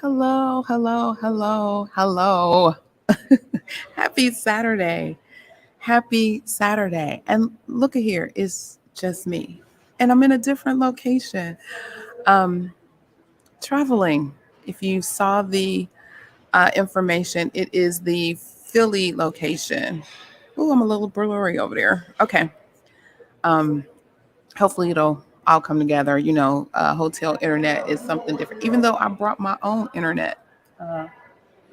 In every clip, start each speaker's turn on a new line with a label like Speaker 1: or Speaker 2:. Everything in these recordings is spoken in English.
Speaker 1: Hello, hello, hello, hello. Happy Saturday. Happy Saturday. And look at here, it's just me. And I'm in a different location. Um, traveling. If you saw the information, it is the Philly location. Oh, I'm a little blurry over there. Okay. Um, hopefully it'll all come together. Hotel internet is something different. Even though I brought my own internet. I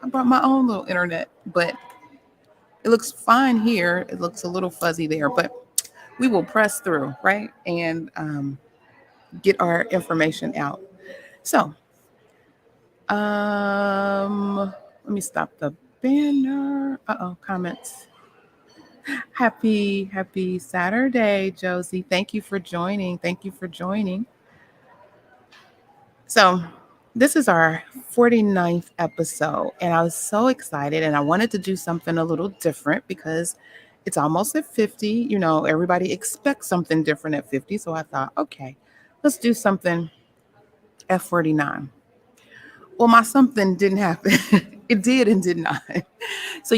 Speaker 1: brought my own little internet, but it looks fine here. It looks a little fuzzy there, but we will press through, right? And get our information out. So, let me stop the banner. Comments. Happy Saturday, Josie. Thank you for joining. Thank you for joining. So, this is our 49th episode, and I was so excited, and I wanted to do something a little different because it's almost at 50. Everybody expects something different at 50. So I thought, okay, let's do something at 49. Well, my something didn't happen. It did and did not. So,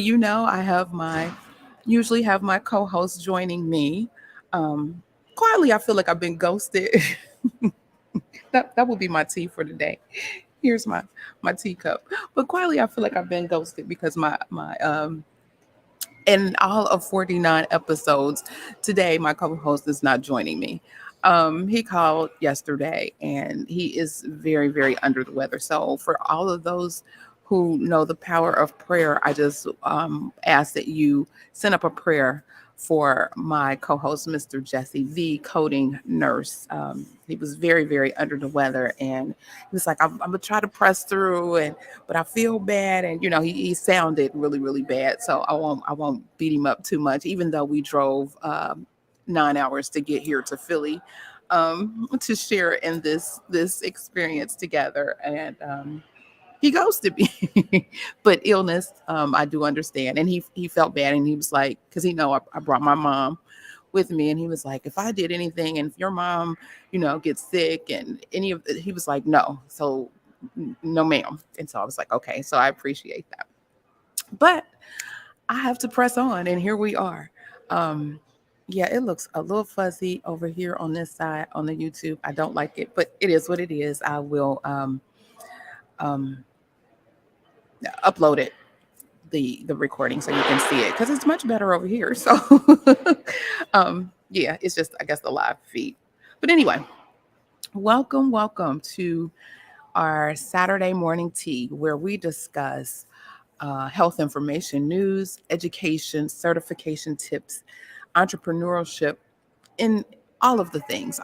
Speaker 1: usually have my co-host joining me. Um, quietly, I feel like I've been ghosted. That would be my tea for today. Here's my teacup. But quietly, I feel like I've been ghosted because my in all of 49 episodes today, my co-host is not joining me. He called yesterday and he is very, very under the weather. So for all of those who know the power of prayer, I just ask that you send up a prayer for my co-host, Mr. Jesse, the coding nurse. He was very, very under the weather, and he was like, "I'm gonna try to press through, but I feel bad." And he sounded really, really bad. So I won't beat him up too much, even though we drove 9 hours to get here to Philly to share in this experience together. And he ghosted me. But illness, I do understand. And he felt bad, and he was like, because I brought my mom with me, and he was like, if I did anything and if your mom, gets sick and he was like, no. So no ma'am. And so I was like, okay. So I appreciate that. But I have to press on, and here we are. Um, yeah, it looks a little fuzzy over here on this side on the YouTube. I don't like it, but it is what it is. I will um, upload it, the recording, so you can see it because it's much better over here. So, yeah, it's just I guess the live feed. But anyway, welcome to our Saturday morning tea where we discuss health information, news, education, certification tips, entrepreneurship, and all of the things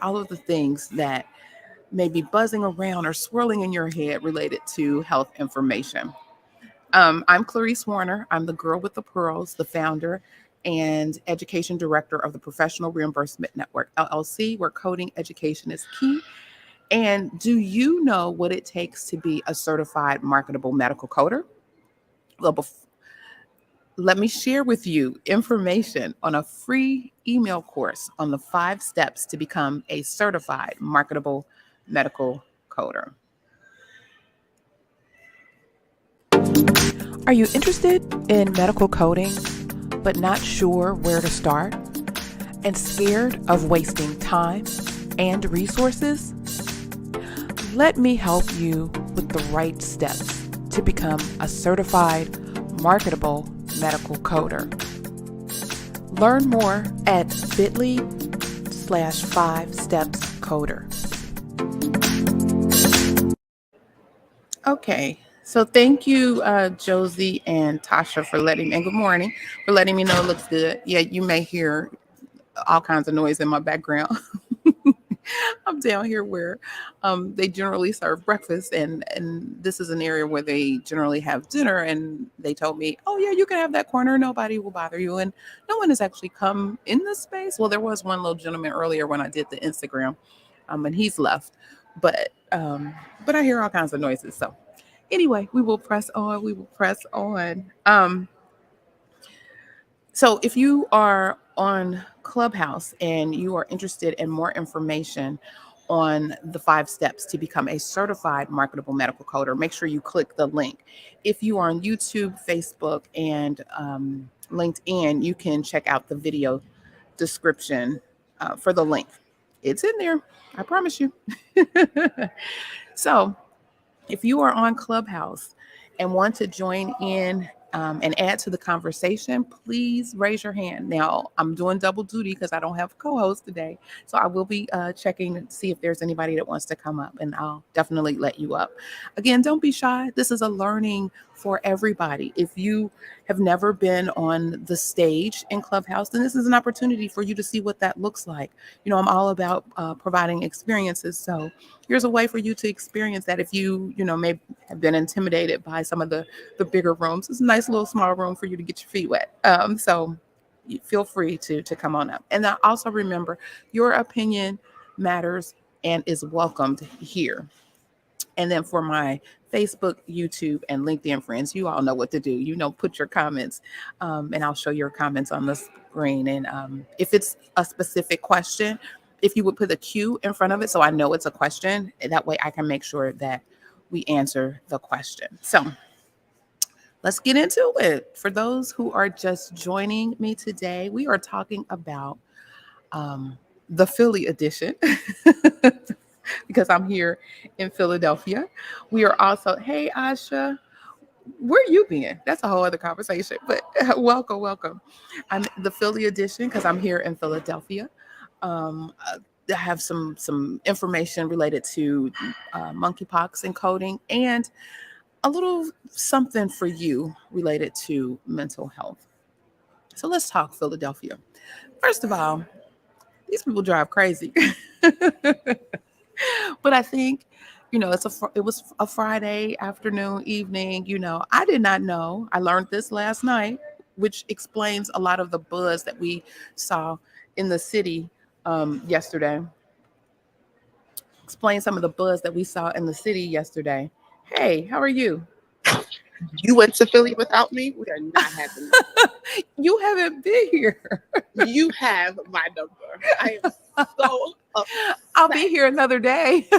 Speaker 1: that may be buzzing around or swirling in your head related to health information. I'm Clarice Warner. I'm the girl with the pearls, the founder and education director of the Professional Reimbursement Network, LLC, where coding education is key. And do you know what it takes to be a certified marketable medical coder? Well, let me share with you information on a free email course on the 5 steps to become a certified marketable medical coder. Are you interested in medical coding, but not sure where to start and scared of wasting time and resources? Let me help you with the right steps to become a certified marketable medical coder. Learn more at bit.ly/5stepscoder. Okay, so thank you, Josie and Tasha, and good morning, for letting me know it looks good. Yeah, you may hear all kinds of noise in my background. I'm down here where they generally serve breakfast, and this is an area where they generally have dinner. And they told me, "Oh yeah, you can have that corner. Nobody will bother you." And no one has actually come in this space. Well, there was one little gentleman earlier when I did the Instagram, and he's left. But I hear all kinds of noises. So anyway, we will press on. We will press on. So if you are on Clubhouse and you are interested in more information on the 5 steps to become a certified marketable medical coder, make sure you click the link. If you are on YouTube, Facebook, and LinkedIn, you can check out the video description for the link. It's in there, I promise you. So if you are on Clubhouse and want to join in and add to the conversation, please raise your hand. Now, I'm doing double duty because I don't have a co-host today. So I will be checking to see if there's anybody that wants to come up, and I'll definitely let you up. Again, don't be shy. This is a learning for everybody. If you have never been on the stage in Clubhouse, then this is an opportunity for you to see what that looks like. You know, I'm all about providing experiences. So here's a way for you to experience that. If you may have been intimidated by some of the bigger rooms, it's a nice little small room for you to get your feet wet. So feel free to come on up. And also remember, your opinion matters and is welcomed here. And then for my Facebook, YouTube, and LinkedIn friends, you all know what to do. Put your comments, and I'll show your comments on the screen. And if it's a specific question, if you would put a Q in front of it so I know it's a question, that way I can make sure that we answer the question. So let's get into it. For those who are just joining me today, we are talking about the Philly edition. Because I'm here in Philadelphia. We are also, hey, Asha, where you been? That's a whole other conversation, but welcome. I'm the Philly edition because I'm here in Philadelphia. I have some information related to monkeypox and coding, and a little something for you related to mental health. So let's talk Philadelphia. First of all, these people drive crazy. But I think, it was a Friday afternoon, evening. I did not know. I learned this last night, which explains a lot of the buzz that we saw in the city yesterday. Explain some of the buzz that we saw in the city yesterday. Hey, how are you?
Speaker 2: You went to Philly without me? We are not having that.
Speaker 1: You haven't been here.
Speaker 2: You have my number. I am so upset.
Speaker 1: I'll be here another day.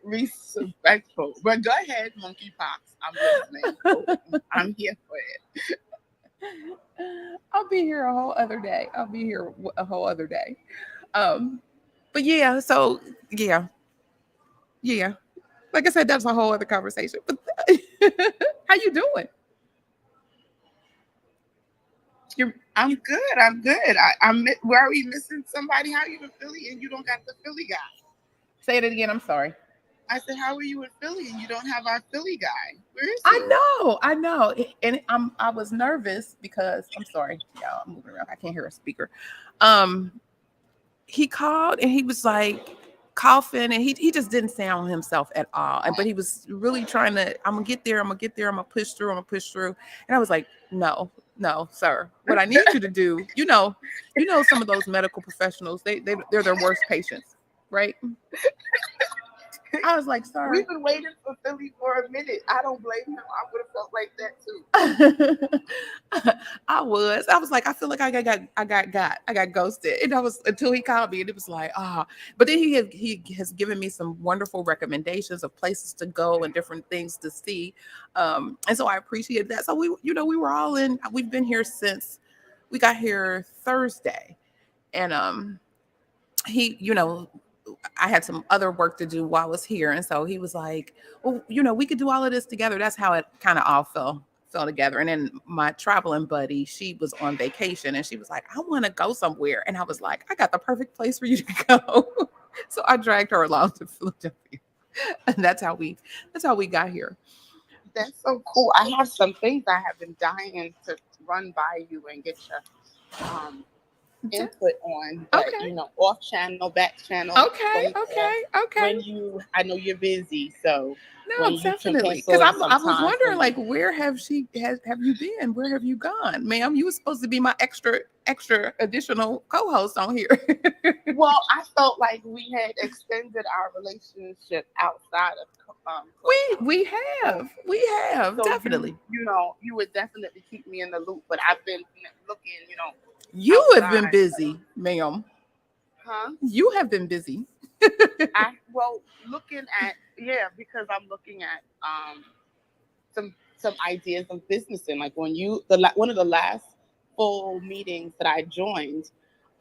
Speaker 2: Disrespectful. But go ahead, Monkeypox. I'm listening. I'm here for it.
Speaker 1: I'll be here a whole other day. But yeah, so yeah. Like I said, that's a whole other conversation. But how you doing?
Speaker 2: I'm good. Where are we missing somebody? How are you in Philly and you don't got the Philly guy?
Speaker 1: Say it again. I'm sorry.
Speaker 2: I said, how are you in Philly and you don't have our Philly guy? Where is
Speaker 1: he? I know. And I was nervous because I'm sorry. Yeah, I'm moving around. I can't hear a speaker. He called and he was like coughing, and he just didn't sound himself at all. But he was really trying to, I'm gonna get there, I'm gonna push through. And I was like, no, sir. What I need you to do, some of those medical professionals, they're their worst patients, right? I was like, sorry.
Speaker 2: We've been waiting for Philly for a minute. I don't blame him. I would have felt like that too.
Speaker 1: I was like, I feel like I got ghosted. And I was, until he called me, and it was like, but then he has given me some wonderful recommendations of places to go and different things to see. And so I appreciate that. So we were all in, we've been here since we got here Thursday. And he, I had some other work to do while I was here. And so he was like, well, we could do all of this together. That's how it kind of all fell together. And then my traveling buddy, she was on vacation, and she was like, I want to go somewhere. And I was like, I got the perfect place for you to go. So I dragged her along to Philadelphia. And that's how we got here.
Speaker 2: That's so cool. I have some things I have been dying to run by you and get your input on, but off channel, back channel.
Speaker 1: Okay.
Speaker 2: When I know you're busy, so
Speaker 1: no, definitely. Because I was wondering, like, where have you been? Where have you gone, ma'am? You were supposed to be my extra additional co-host on here.
Speaker 2: Well, I felt like we had extended our relationship outside of.
Speaker 1: We have so
Speaker 2: definitely. You would definitely keep me in the loop, but I've been looking,
Speaker 1: You outside. Have been busy, ma'am.
Speaker 2: Huh?
Speaker 1: You have been busy.
Speaker 2: Looking at because I'm looking at some ideas of business in like when one of the last full meetings that I joined,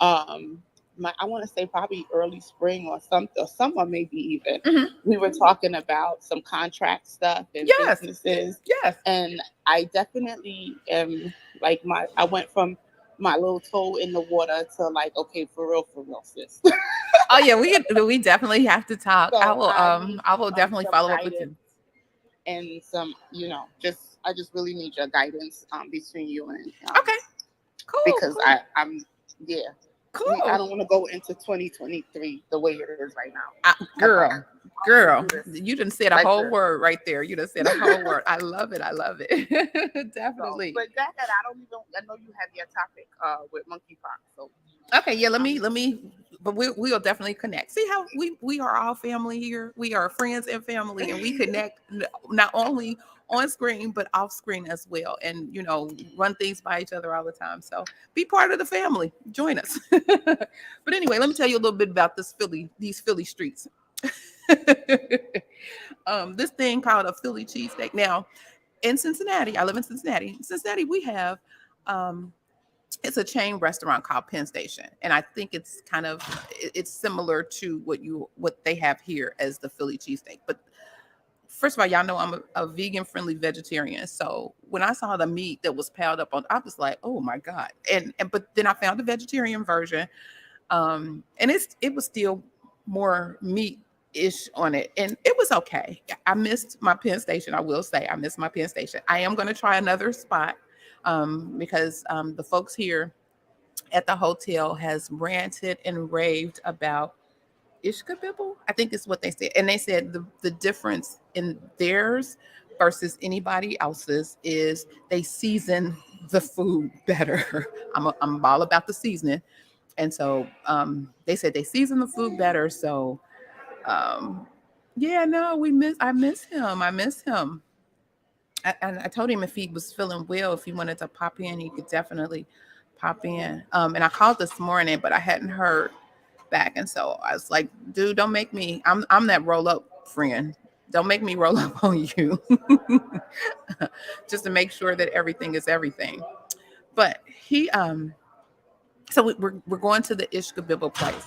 Speaker 2: I want to say probably early spring or summer maybe even.
Speaker 1: Mhm.
Speaker 2: We were talking about some contract stuff and
Speaker 1: Yes.
Speaker 2: businesses,
Speaker 1: Yes.
Speaker 2: and I definitely am like I went from my little toe in the water to like, okay, for real, sis.
Speaker 1: Oh yeah, we definitely have to talk.
Speaker 2: So I need
Speaker 1: I will definitely
Speaker 2: some
Speaker 1: follow up with you.
Speaker 2: guidance and some, I just really need your guidance between you and
Speaker 1: Okay. Cool.
Speaker 2: because
Speaker 1: Cool.
Speaker 2: I'm yeah. I
Speaker 1: Cool.
Speaker 2: don't want to go into 2023 the way it is right now.
Speaker 1: Girl,
Speaker 2: I want to
Speaker 1: girl,
Speaker 2: do this
Speaker 1: you done said a
Speaker 2: like
Speaker 1: whole
Speaker 2: this.
Speaker 1: word right there. You done said a whole word. I love it. I love it.
Speaker 2: So,
Speaker 1: Definitely.
Speaker 2: but that I don't even. I know you have your topic with monkeypox. So
Speaker 1: Okay, yeah,
Speaker 2: um,
Speaker 1: let me but we'll definitely connect. See how we are all family here. We are friends and family, and we connect not only on screen but off screen as well, and run things by each other all the time. So be part of the family. Join us. But anyway, let me tell you a little bit about these Philly streets. This thing called a Philly cheesesteak. Now in Cincinnati, I live in Cincinnati. In Cincinnati, we have um, it's a chain restaurant called Penn Station, and I think it's similar to what they have here as the Philly cheesesteak. But first of all, y'all know I'm a vegan friendly vegetarian, so when I saw the meat that was piled up on, I was like, oh my god! And but then I found the vegetarian version, and it was still more meat ish on it, and it was okay. I missed my Penn Station. I will say I missed my Penn Station. I am going to try another spot because the folks here at the hotel has ranted and raved about Ishkabibble. I think is what they said. And they said the difference in theirs versus anybody else's is they season the food better. I'm all about the seasoning. And so they said they season the food better. So um, yeah, no, I miss him. I miss him. And I told him if he was feeling well, if he wanted to pop in, he could definitely pop in. And I called this morning, but I hadn't heard back, and so I was like, "Dude, don't make me. I'm that roll up friend. Don't make me roll up on you, just to make sure that everything is everything." But so we're going to the Ishkabibble place.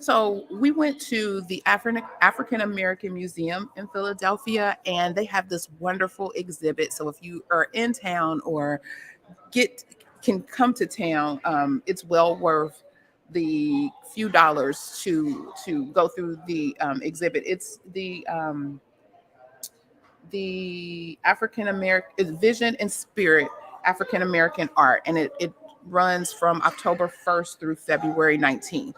Speaker 1: So we went to the African American Museum in Philadelphia, and they have this wonderful exhibit. So if you are in town or get can come to town, it's well worth the few dollars to go through the exhibit. It's the African American Vision and Spirit African American Art, and it runs from October 1st through February 19th.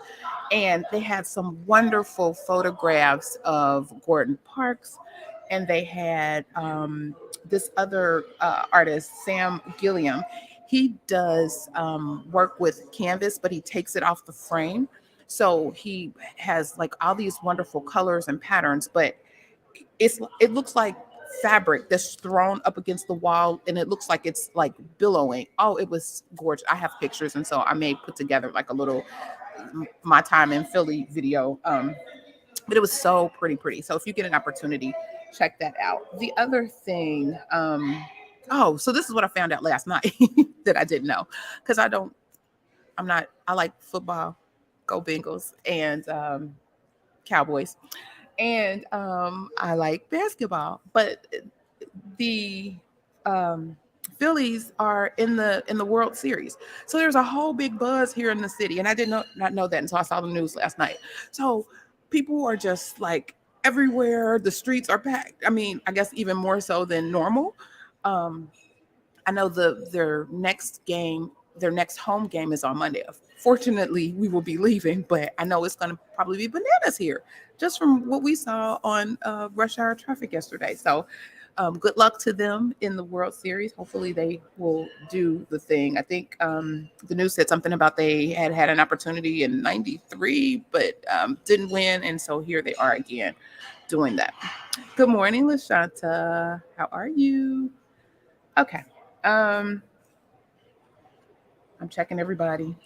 Speaker 1: And they had some wonderful photographs of Gordon Parks, and they had this other artist, Sam Gilliam. He does work with canvas, but he takes it off the frame. So he has like all these wonderful colors and patterns, but it looks like fabric that's thrown up against the wall, and it looks like it's like billowing. Oh, it was gorgeous. I have pictures, and so I may put together like a little my time in Philly video. But it was so pretty. So if you get an opportunity, check that out. The other thing, oh, so this is what I found out last night that I didn't know, because I like football, go Bengals, and Cowboys, and I like basketball, but the um, Phillies are in the World Series. So there's a whole big buzz here in the city, and I did not know that until I saw the news last night. So people are just like everywhere. The streets are packed. I mean, I guess even more so than normal. Um, I know their next home game is on Monday. Fortunately, we will be leaving, but I know it's going to probably be bananas here, just from what we saw on rush hour traffic yesterday. So, good luck to them in the World Series. Hopefully, they will do the thing. I think the news said something about they had an opportunity in '93, but didn't win, and so here they are again doing that. Good morning, Lashanta. How are you? Okay. Um, I'm checking everybody.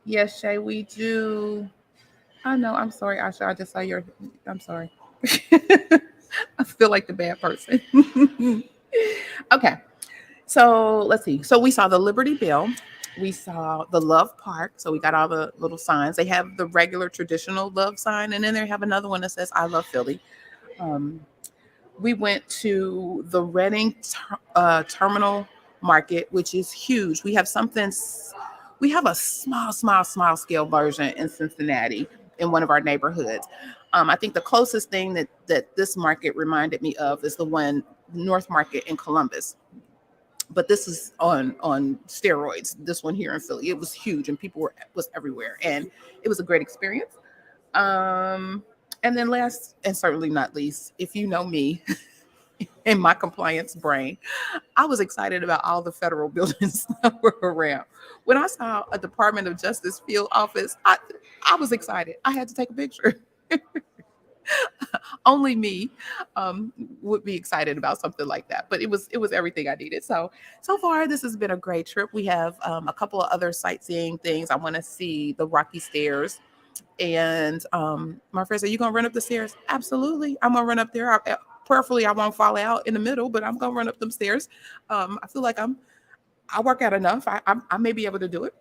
Speaker 1: Yes, Shay, we do. I know. I'm sorry, Asha. I just saw your. I'm sorry. I feel like the bad person. Okay. So let's see. So we saw the Liberty Bell. We saw the Love Park. So we got all the little signs. They have the regular traditional love sign, and then they have another one that says "I love Philly." Um, we went to the Reading Terminal Market, which is huge. We have something. We have a small scale version in Cincinnati in one of our neighborhoods. I think the closest thing that this market reminded me of is the one North Market in Columbus, but this is on steroids. This one here in Philly, it was huge and people was everywhere, and it was a great experience. Um, and then last and certainly not least, if you know me in my compliance brain, I was excited about all the federal buildings that were around. When I saw a Department of Justice field office, I was excited. I had to take a picture. Only me would be excited about something like that, but it was everything I needed. So far this has been a great trip. We have a couple of other sightseeing things. I want to see the Rocky Stairs, and my friend said, "You gonna run up the stairs?" Absolutely, I'm gonna run up there. Prayerfully, I won't fall out in the middle, but I'm gonna run up them stairs. I feel like I work out enough. I may be able to do it.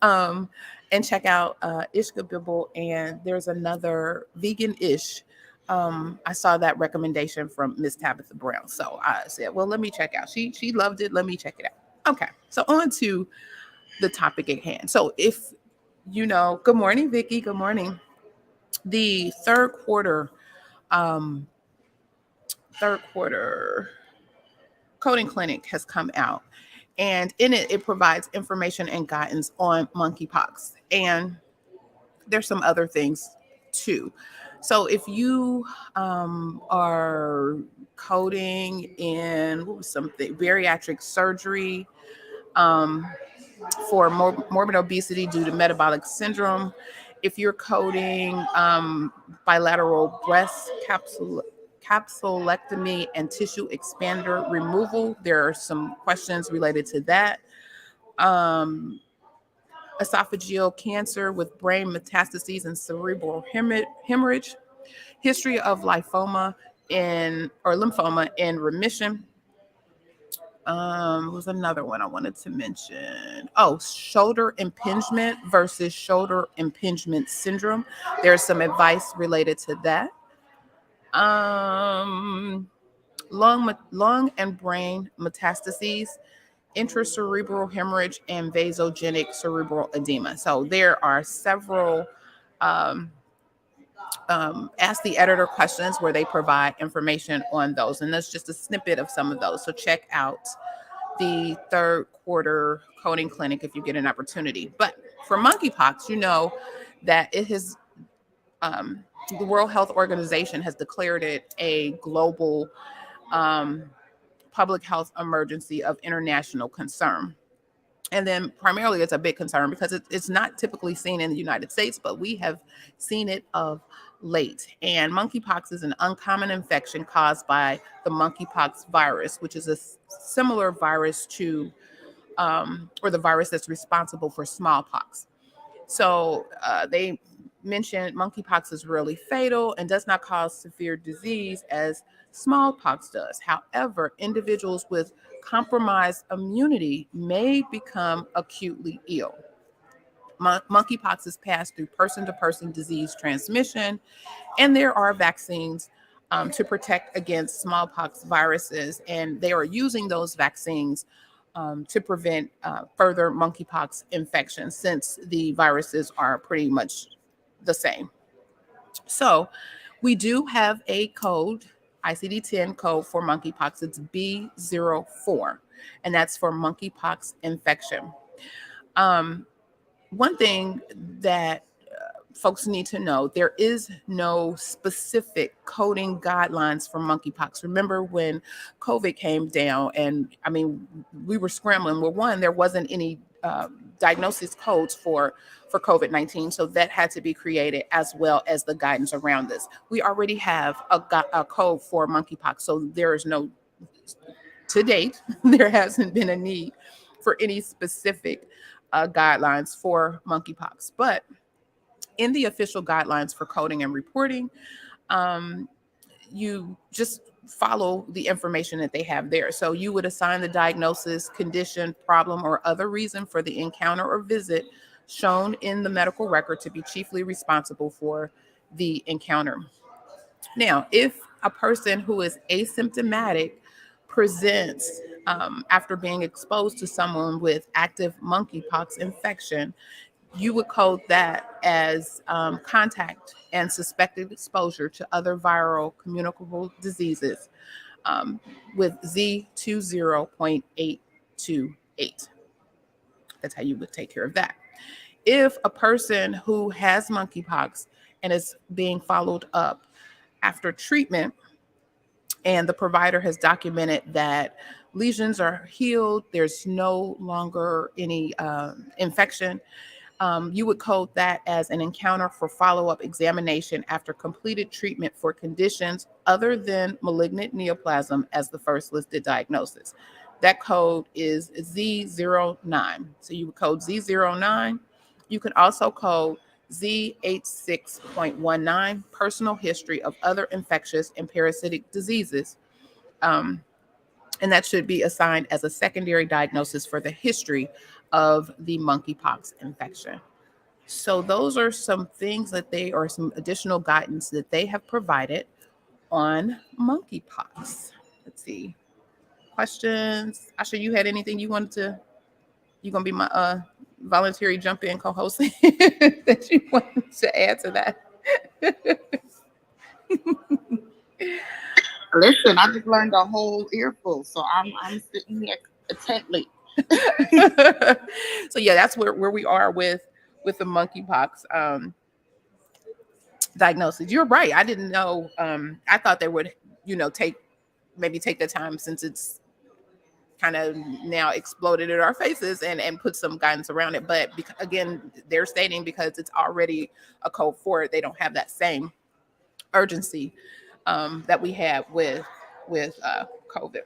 Speaker 1: um, and check out Ishka Bibble, and there's another vegan-ish. I saw that recommendation from Miss Tabitha Brown, so I said, "Well, let me check out." She loved it. Let me check it out. Okay, so on to the topic at hand. So if you know, good morning, Vicky. Good morning. The um, third quarter coding clinic has come out, and in it, it provides information and guidance on monkeypox. And there's some other things too. So if you are coding in what was something bariatric surgery um, for morbid obesity due to metabolic syndrome, if you're coding bilateral breast capsulectomy and tissue expander removal, there are some questions related to that. Um, Esophageal cancer with brain metastases and cerebral hemorrhage, history of lymphoma in remission. Was another one I wanted to mention. Oh, shoulder impingement versus shoulder impingement syndrome. There's some advice related to that. Um, lung and brain metastases, intracerebral hemorrhage, and vasogenic cerebral edema. So there are several um, ask the editor questions where they provide information on those. And that's just a snippet of some of those. So check out the third quarter coding clinic if you get an opportunity. But for monkeypox, you know that it has the World Health Organization has declared it a global um, public health emergency of international concern. And then primarily it's a big concern because it's not typically seen in the United States, but we have seen it of late. And monkeypox is an uncommon infection caused by the monkeypox virus, which is a similar virus to, or the virus that's responsible for smallpox. So they mentioned monkeypox is really fatal and does not cause severe disease as smallpox does. However, individuals with compromised immunity may become acutely ill. Monkeypox is passed through person to person disease transmission, and there are vaccines to protect against smallpox viruses, and they are using those vaccines to prevent further monkeypox infections since the viruses are pretty much the same. So we do have a code, ICD-10 code for monkeypox. It's B04, and that's for monkeypox infection. Um, One thing that folks need to know, there is no specific coding guidelines for monkeypox. Remember when COVID came down, and I mean, we were scrambling. Well, one, there wasn't any diagnosis codes for COVID-19, so that had to be created, as well as the guidance around this. We already have a code for monkeypox, so there is no, to date, there hasn't been a need for any specific guidelines for monkeypox. But in the official guidelines for coding and reporting, you just follow the information that they have there. So you would assign the diagnosis, condition, problem, or other reason for the encounter or visit shown in the medical record to be chiefly responsible for the encounter. Now, if a person who is asymptomatic presents after being exposed to someone with active monkeypox infection, you would code that as contact and suspected exposure to other viral communicable diseases with Z20.828. That's how you would take care of that. If a person who has monkeypox and is being followed up after treatment, and the provider has documented that lesions are healed, there's no longer any infection, you would code that as an encounter for follow-up examination after completed treatment for conditions other than malignant neoplasm as the first listed diagnosis. That code is Z09. So you would code Z09. You can also code Z86.19, personal history of other infectious and parasitic diseases. Um, and that should be assigned as a secondary diagnosis for the history of the monkeypox infection. So those are some things that they, or some additional guidance that they have provided on monkeypox. Let's see. Questions? Asha, you had anything you wanted to, you gonna be my voluntary jump in co-host that you wanted to add to that?
Speaker 2: Listen, I just learned a whole earful, so I'm sitting here intently.
Speaker 1: So yeah, that's where we are with the monkeypox diagnosis. You're right. I didn't know. I thought they would, take the time, since it's kind of now exploded in our faces, and put some guidance around it. But again, they're stating because it's already a code for it, they don't have that same urgency that we have with COVID.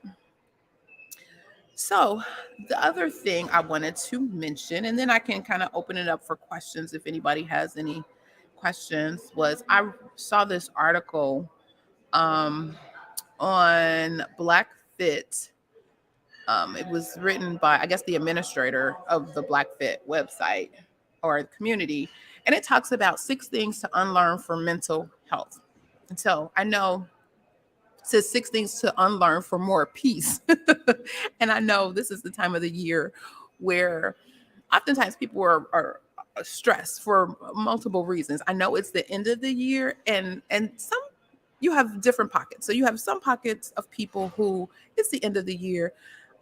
Speaker 1: So the other thing I wanted to mention, and then I can kind of open it up for questions if anybody has any questions, was I saw this article on BlackFit. It was written by, I guess, the administrator of the BlackFit website or the community, and it talks about 6 things to unlearn for mental health. And so I know it says 6 things to unlearn for more peace. And I know this is the time of the year where oftentimes people are stressed for multiple reasons. I know it's the end of the year, and some, you have different pockets. So you have some pockets of people who, it's the end of the year,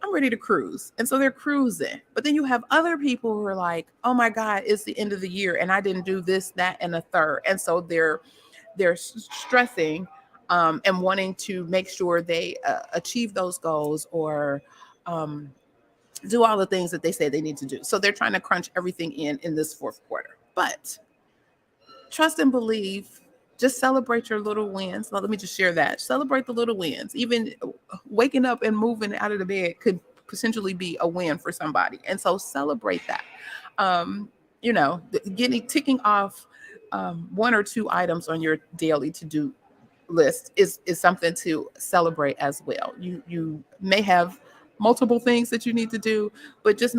Speaker 1: I'm ready to cruise. And so they're cruising. But then you have other people who are like, oh my God, it's the end of the year and I didn't do this, that, and a third. And so they're stressing and wanting to make sure they achieve those goals, or do all the things that they say they need to do. So they're trying to crunch everything in this fourth quarter. But trust and believe, just celebrate your little wins. Let me just share that. Celebrate the little wins. Even waking up and moving out of the bed could potentially be a win for somebody. And so celebrate that. Ticking off 1 or 2 items on your daily to-do list is something to celebrate as well. You may have multiple things that you need to do, but just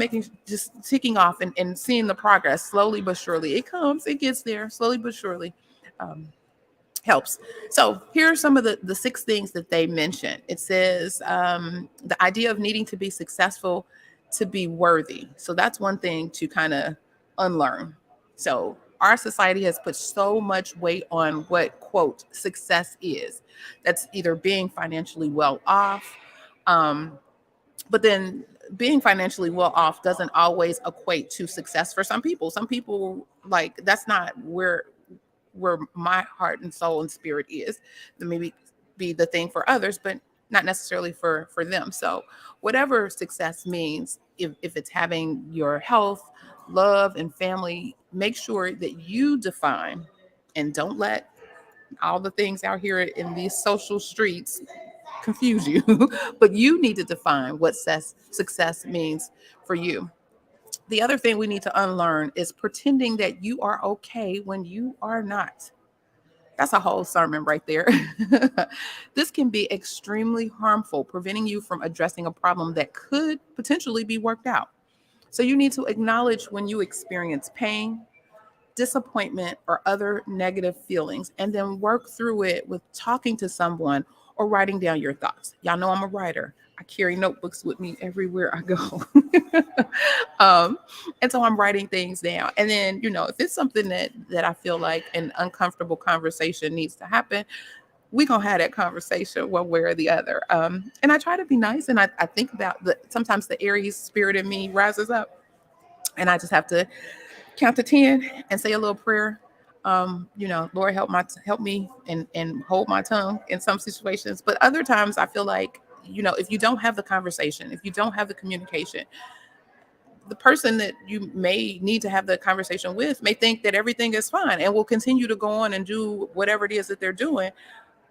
Speaker 1: ticking off and seeing the progress slowly but surely. It gets there slowly but surely. Helps. So here are some of the 6 things that they mentioned. It says the idea of needing to be successful to be worthy. So that's one thing to kind of unlearn. So our society has put so much weight on what, quote, success is. That's either being financially well off, but then being financially well off doesn't always equate to success for some people. Some people, like, that's not where my heart and soul and spirit is. That maybe be the thing for others, but not necessarily for them. So whatever success means, if it's having your health, love, and family, make sure that you define, and don't let all the things out here in these social streets confuse you, but you need to define what success means for you. The other thing we need to unlearn is pretending that you are okay when you are not. That's a whole sermon right there. This can be extremely harmful, preventing you from addressing a problem that could potentially be worked out. So you need to acknowledge when you experience pain, disappointment, or other negative feelings, and then work through it with talking to someone or writing down your thoughts. Y'all know I'm a writer. I carry notebooks with me everywhere I go. um, and so I'm writing things down. And then, if it's something that I feel like an uncomfortable conversation needs to happen, we gonna have that conversation one way or the other. And I try to be nice, and I think about sometimes the Aries spirit in me rises up, and I just have to count to 10 and say a little prayer. Lord, help me and hold my tongue in some situations. But other times I feel like, if you don't have the conversation, if you don't have the communication, the person that you may need to have the conversation with may think that everything is fine and will continue to go on and do whatever it is that they're doing,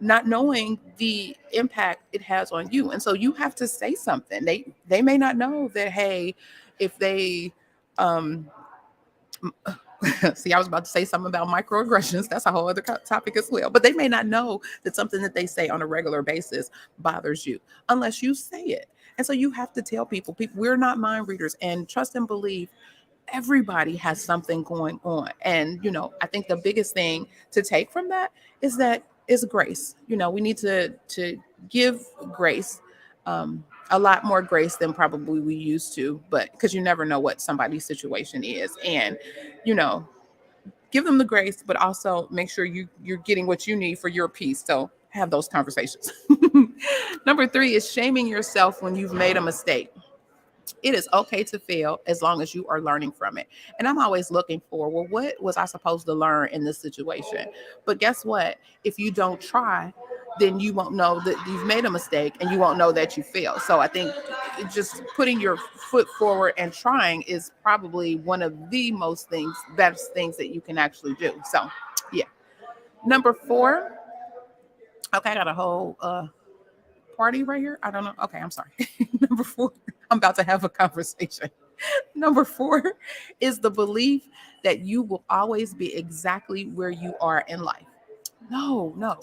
Speaker 1: not knowing the impact it has on you. And so you have to say something. They may not know that, hey, if they um see, I was about to say something about microaggressions. That's a whole other topic as well. But they may not know that something that they say on a regular basis bothers you unless you say it. And so you have to tell people, we're not mind readers, and trust and believe everybody has something going on. And, I think the biggest thing to take from that is grace. We need to give grace, a lot more grace than probably we used to, but because you never know what somebody's situation is. And, you know, give them the grace, but also make sure you're getting what you need for your peace. So have those conversations. Number 3 is shaming yourself when you've made a mistake. It is okay to fail as long as you are learning from it. And I'm always looking for, well, what was I supposed to learn in this situation? But guess what? If you don't try, then you won't know that you've made a mistake, and you won't know that you failed. So I think just putting your foot forward and trying is probably one of the best things that you can actually do. So yeah. Number 4. Okay, I got a whole party right here. I don't know. Okay, I'm sorry. Number 4. I'm about to have a conversation. Number 4 is the belief that you will always be exactly where you are in life. No.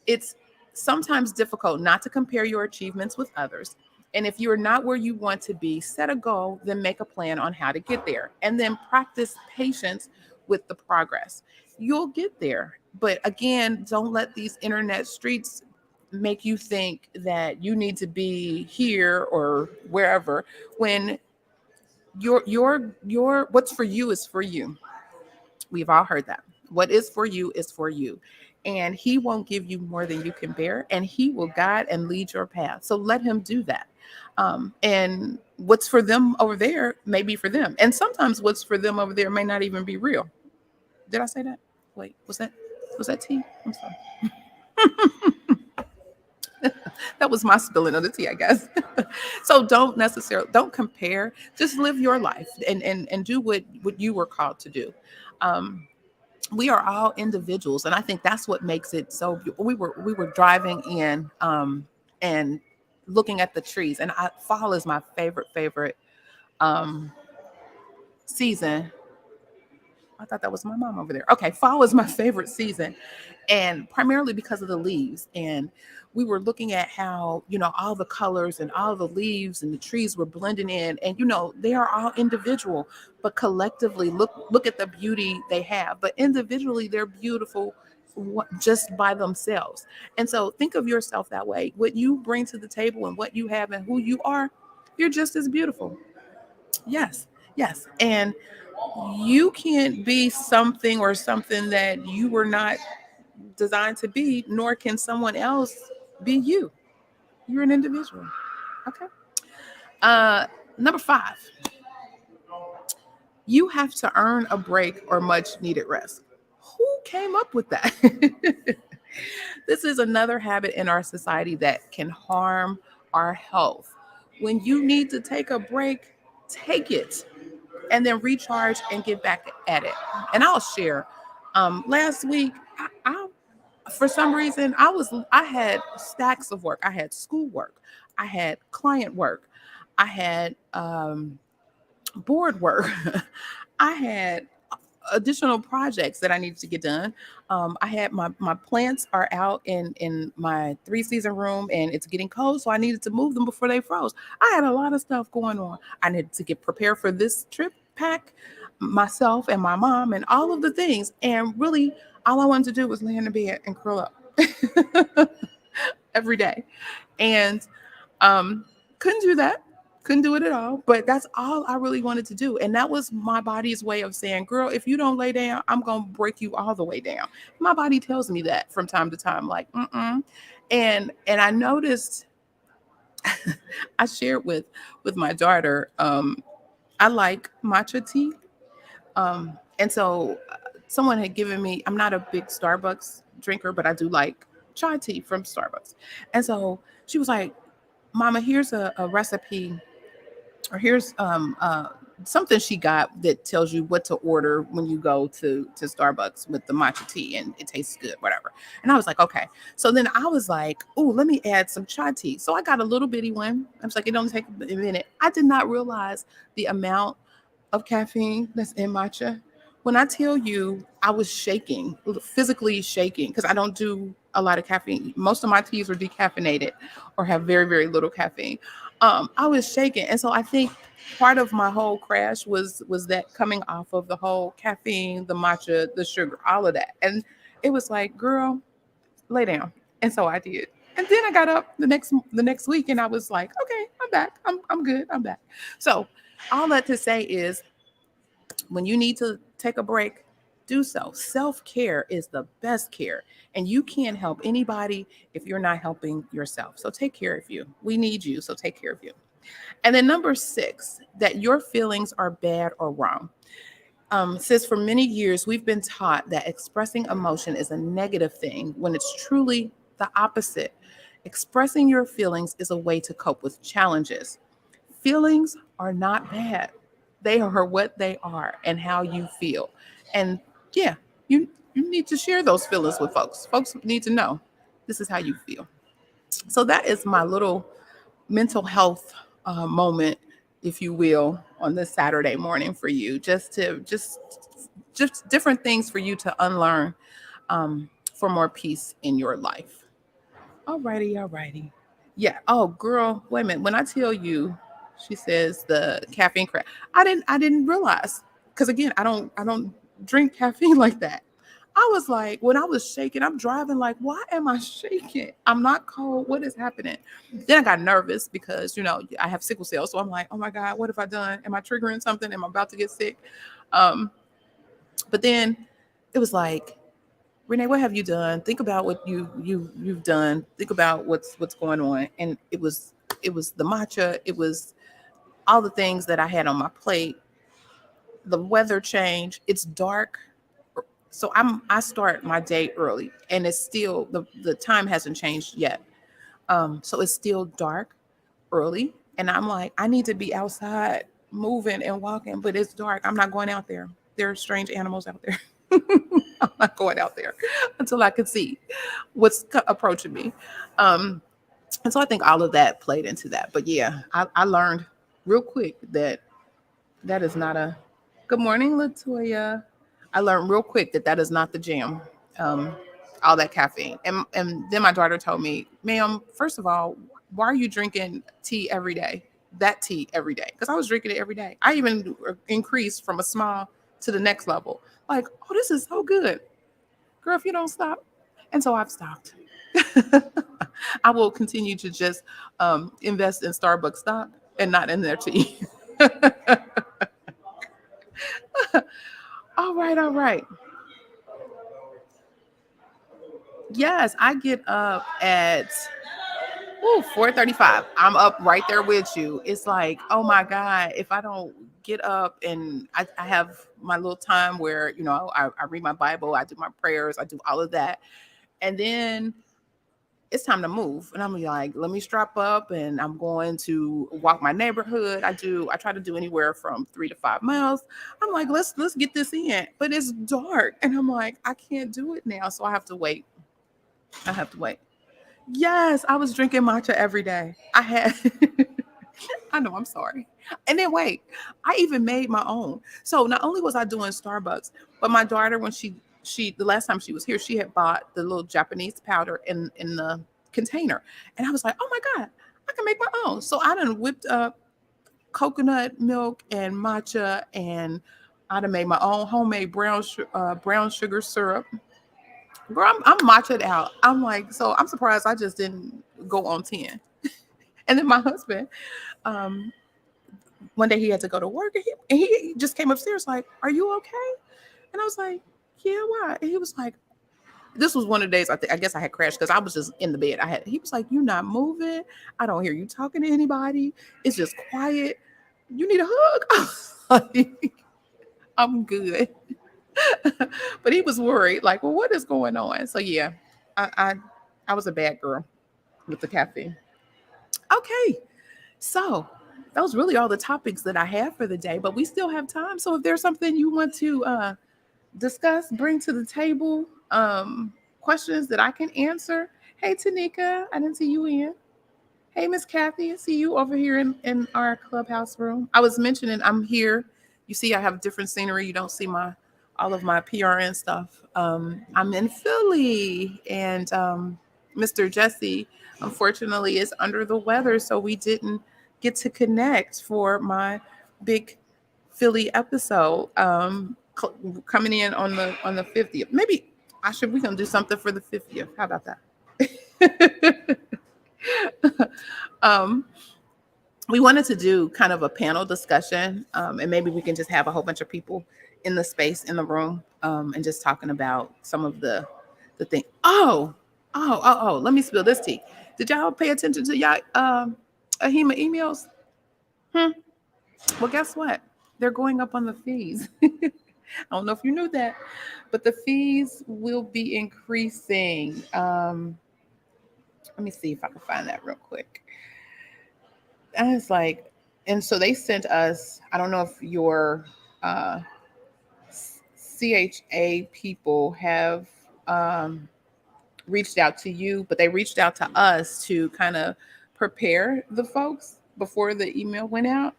Speaker 1: It's sometimes difficult not to compare your achievements with others. And if you're not where you want to be, set a goal, then make a plan on how to get there. And then practice patience with the progress. You'll get there. But again, don't let these internet streets make you think that you need to be here or wherever, when your what's for you is for you. We've all heard that. What is for you is for you. And he won't give you more than you can bear, and he will guide and lead your path. So let him do that. And what's for them over there may be for them. And sometimes what's for them over there may not even be real. Did I say that? Wait, was that tea? I'm sorry. That was my spilling of the tea, I guess. So don't compare. Just live your life and do what you were called to do. Um, we are all individuals, and I think that's what makes it so. We were driving in, and looking at the trees, and fall is my favorite um season. I thought that was my mom over there. Okay, fall is my favorite season, and primarily because of the leaves. And we were looking at how, all the colors and all the leaves and the trees were blending in, and they are all individual, but collectively look at the beauty they have. But individually, they're beautiful just by themselves. And so think of yourself that way. What you bring to the table and what you have and who you are, you're just as beautiful. Yes. Yes. And you can't be something or something that you were not designed to be, nor can someone else be you. You're an individual. Okay. Uh, Number 5, you have to earn a break or much needed rest. Who came up with that? This is another habit in our society that can harm our health. When you need to take a break, take it and then recharge and get back at it. And I'll share. Last week, I for some reason I had stacks of work. I had school work, I had client work, I had board work. I had additional projects that I needed to get done. I had my plants are out in my 3-season room, and it's getting cold, so I needed to move them before they froze. I had a lot of stuff going on. I needed to get prepared for this trip, pack myself and my mom and all of the things. And really, all I wanted to do was lay in the bed and curl up every day. And couldn't do that. Couldn't do it at all. But that's all I really wanted to do. And that was my body's way of saying, girl, if you don't lay down, I'm going to break you all the way down. My body tells me that from time to time, like, mm-mm. And I noticed, I shared with my daughter, I like matcha tea. And so someone had given me, I'm not a big Starbucks drinker, but I do like chai tea from Starbucks. And so she was like, Mama, here's a recipe, or here's something she got that tells you what to order when you go to Starbucks with the matcha tea, and it tastes good, whatever. And I was like, okay. So then I was like, oh, let me add some chai tea. So I got a little bitty one. I was like, it don't take a minute. I did not realize the amount of caffeine that's in matcha. When I tell you, I was shaking, physically shaking, because I don't do a lot of caffeine. Most of my teas are decaffeinated or have very, very little caffeine. I was shaking. And so I think part of my whole crash was that coming off of the whole caffeine, the matcha, the sugar, all of that. And it was like, girl, lay down. And so I did. And then I got up the next week and I was like, okay, I'm back. I'm good. I'm back. So all that to say is, when you need to take a break, do so. Self-care is the best care. And you can't help anybody if you're not helping yourself. So take care of you. We need you. So take care of you. And then number 6, that your feelings are bad or wrong. Says for many years, we've been taught that expressing emotion is a negative thing when it's truly the opposite. Expressing your feelings is a way to cope with challenges. Feelings are not bad. They are what they are and how you feel. And yeah, you need to share those feelings with folks. Folks need to know this is how you feel. So that is my little mental health moment, if you will, on this Saturday morning for you, just different things for you to unlearn, for more peace in your life. All righty. Yeah. Oh, girl, wait a minute. When I tell you, she says the caffeine crack. I didn't realize, because again, I don't drink caffeine like that. I was like, when I was shaking, I'm driving like, why am I shaking? I'm not cold. What is happening? Then I got nervous because I have sickle cell, so I'm like, oh my God, what have I done? Am I triggering something? Am I about to get sick? Um, but then it was like, Renee, what have you done? Think about what you've done. Think about what's going on. And it was the matcha. It was all the things that I had on my plate. The weather change. It's dark, so I start my day early, and it's still the time hasn't changed yet. So it's still dark early, and I'm like, I need to be outside moving and walking, but it's dark. I'm not going out there. There are strange animals out there. I'm not going out there until I can see what's approaching me. Um, and so I think all of that played into that. But yeah, I learned real quick that is not a good morning, Latoya. I learned real quick that is not the jam. Um, all that caffeine. And then my daughter told me, ma'am, first of all, why are you drinking tea every day? That tea every day. Because I was drinking it every day. I even increased from a small to the next level. Like, oh, this is so good. Girl, if you don't stop. And so I've stopped. I will continue to just invest in Starbucks stock and not in their tea. All right, all right. Yes, I get up at 4:35. I'm up right there with you. It's like, oh my God, if I don't get up and I have my little time where, I read my Bible, I do my prayers, I do all of that. And then it's time to move. And I'm like, let me strap up and I'm going to walk my neighborhood. I try to do anywhere from 3 to 5 miles. I'm like, let's get this in. But it's dark. And I'm like, I can't do it now. So I have to wait. I have to wait. Yes, I was drinking matcha every day. I I know, I'm sorry. And then wait, I even made my own. So not only was I doing Starbucks, but my daughter, when she the last time she was here, she had bought the little Japanese powder in the container. And I was like, oh my God, I can make my own. So I done whipped up coconut milk and matcha, and I done made my own homemade brown sugar syrup. Girl, I'm matcha'd out. I'm like, so I'm surprised I just didn't go on 10. And then my husband, um, one day he had to go to work, and he just came upstairs like, "Are you okay?" And I was like, "Yeah, why?" And he was like, "This was one of the days I guess I had crashed because I was just in the bed. He was like, "You're not moving. I don't hear you talking to anybody. It's just quiet. You need a hug." I'm good. But he was worried, like, well, what is going on? So yeah, I I, I was a bad girl with the caffeine. Okay, so that was really all the topics that I have for the day, but we still have time. So if there's something you want to discuss, bring to the table, questions that I can answer. Hey, Tanika, I didn't see you in. Hey, Miss Kathy, I see you over here in our clubhouse room. I was mentioning I'm here. You see, I have different scenery. You don't see my all of my PRN stuff. I'm in Philly, and Mr. Jesse, unfortunately, is under the weather, so we didn't get to connect for my big Philly episode. Coming in on the 50th. Maybe we gonna do something for the 50th. How about that? um, we wanted to do kind of a panel discussion, and maybe we can just have a whole bunch of people in the space in the room, and just talking about some of the thing. Oh! Let me spill this tea. Did y'all pay attention to y'all AHIMA emails? Hmm. Well, guess what? They're going up on the fees. I don't know if you knew that, but the fees will be increasing. Let me see if I can find that real quick. And it's like, and so they sent us, I don't know if your uh, CHA people have reached out to you, but they reached out to us to kind of prepare the folks before the email went out.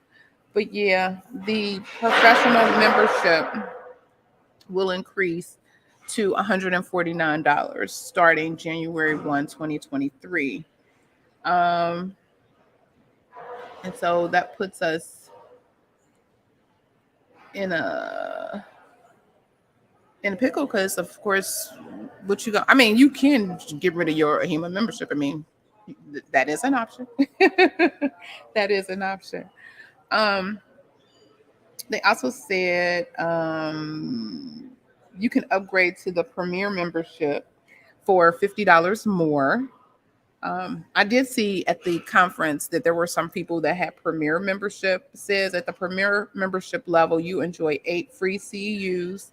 Speaker 1: But yeah, the professional membership will increase to $149 starting January 1, 2023. Um, and so that puts us in a pickle because, of course, what you got? I mean, you can get rid of your AHIMA membership. I mean, that is an option. That is an option. Um, they also said you can upgrade to the Premier membership for $50 more. I did see at the conference that there were some people that had Premier membership. It says at the Premier membership level, you enjoy 8 free CEUs,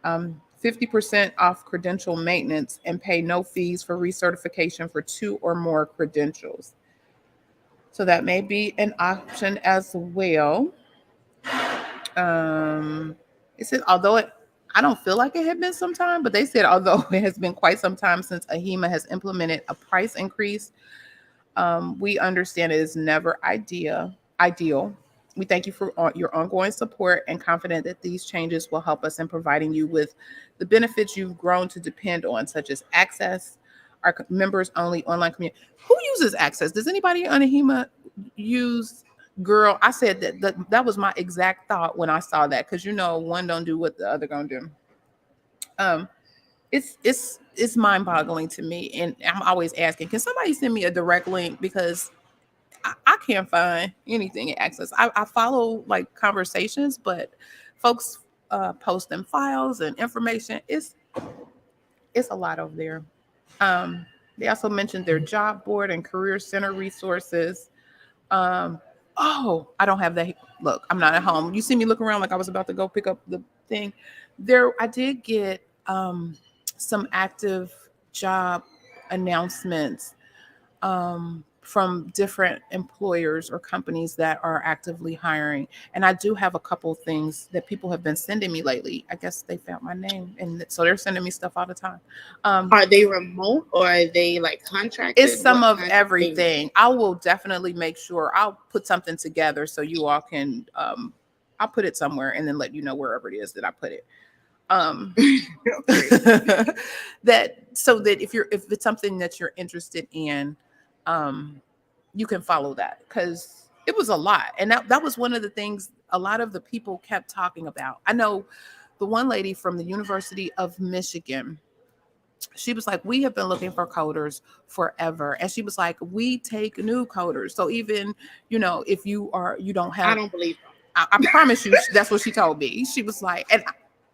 Speaker 1: 50% off credential maintenance, and pay no fees for recertification for 2 or more credentials. So that may be an option as well. It said, I don't feel like it had been some time, but they said, although it has been quite some time since AHIMA has implemented a price increase, we understand it is never ideal. We thank you for your ongoing support and confident that these changes will help us in providing you with the benefits you've grown to depend on, such as access, our members only online community. Who uses access? Does anybody on AHIMA use? Girl, I said that was my exact thought when I saw that, because one don't do what the other gonna do. Um, it's mind boggling to me, and I'm always asking, can somebody send me a direct link, because I can't find anything in Access. I follow like conversations, but folks posting files and information. It's a lot over there. They also mentioned their job board and career center resources. Um, oh, I don't have that. Look, I'm not at home. You see me look around like I was about to go pick up the thing. I did get some active job announcements from different employers or companies that are actively hiring. And I do have a couple things that people have been sending me lately. I guess they found my name, and so they're sending me stuff all the time.
Speaker 2: Are they remote or are they like contracted?
Speaker 1: It's some
Speaker 2: What
Speaker 1: of
Speaker 2: kind of things?
Speaker 1: everything. I will definitely make sure I'll put something together so you all can. I'll put it somewhere and then let you know wherever it is that I put it. Um, that so that if it's something that you're interested in, you can follow that, because it was a lot, and that was one of the things a lot of the people kept talking about. I know the one lady from the University of Michigan, she was like, we have been looking for coders forever. And she was like, we take new coders. So even, if you don't
Speaker 2: I
Speaker 1: have,
Speaker 2: don't believe them.
Speaker 1: I promise you, that's what she told me. She was like, and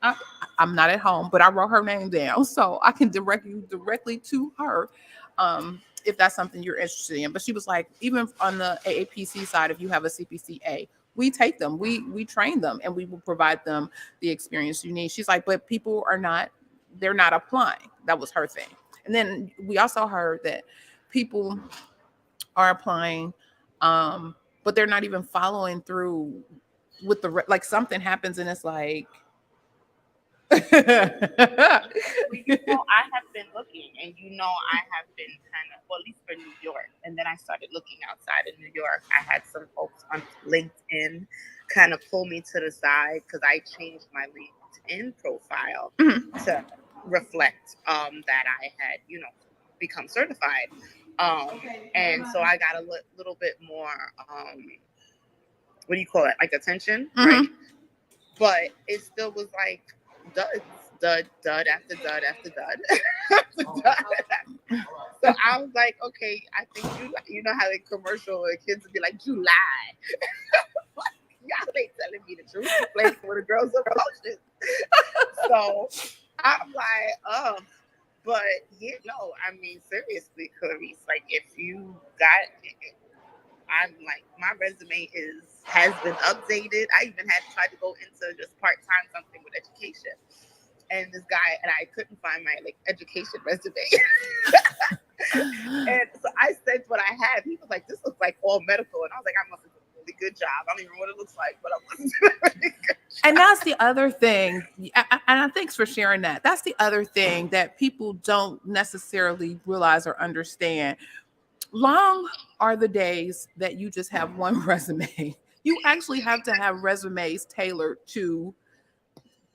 Speaker 1: I, I'm not at home, but I wrote her name down so I can direct you directly to her, if that's something you're interested in. But she was like, even on the AAPC side, if you have a CPCA, we take them, we train them, and we will provide them the experience you need. She's like, but people are not, they're not applying. That was her thing. And then we also heard that people are applying, but they're not even following through with like something happens and it's like
Speaker 2: Well, I have been looking, and I have been kind of, well, at least for New York. And then I started looking outside of New York. I had some folks on LinkedIn kind of pull me to the side because I changed my LinkedIn profile to reflect that I had, become certified. And so I got a little bit more, what do you call it? Like attention, right? But it still was like dud after dud after dud. So I was like, okay, I think you know how the commercial the kids would be like, you lie. Y'all ain't telling me the truth. You're playing with the girls of emotions. So I'm like, oh. But I mean, seriously, Clarice, like if you got I'm like, my resume has been updated. I even had tried to go into just part-time something with education. And this guy, and I couldn't find my education resume. And so I sent what I had. He was like, this looks like all medical. And I was like, I must have done a really good job. I don't even know what it looks like, but I wasn't doing a really good job.
Speaker 1: And that's the other thing. And thanks for sharing that. That's the other thing that people don't necessarily realize or understand. Long are the days that you just have one resume. You actually have to have resumes tailored to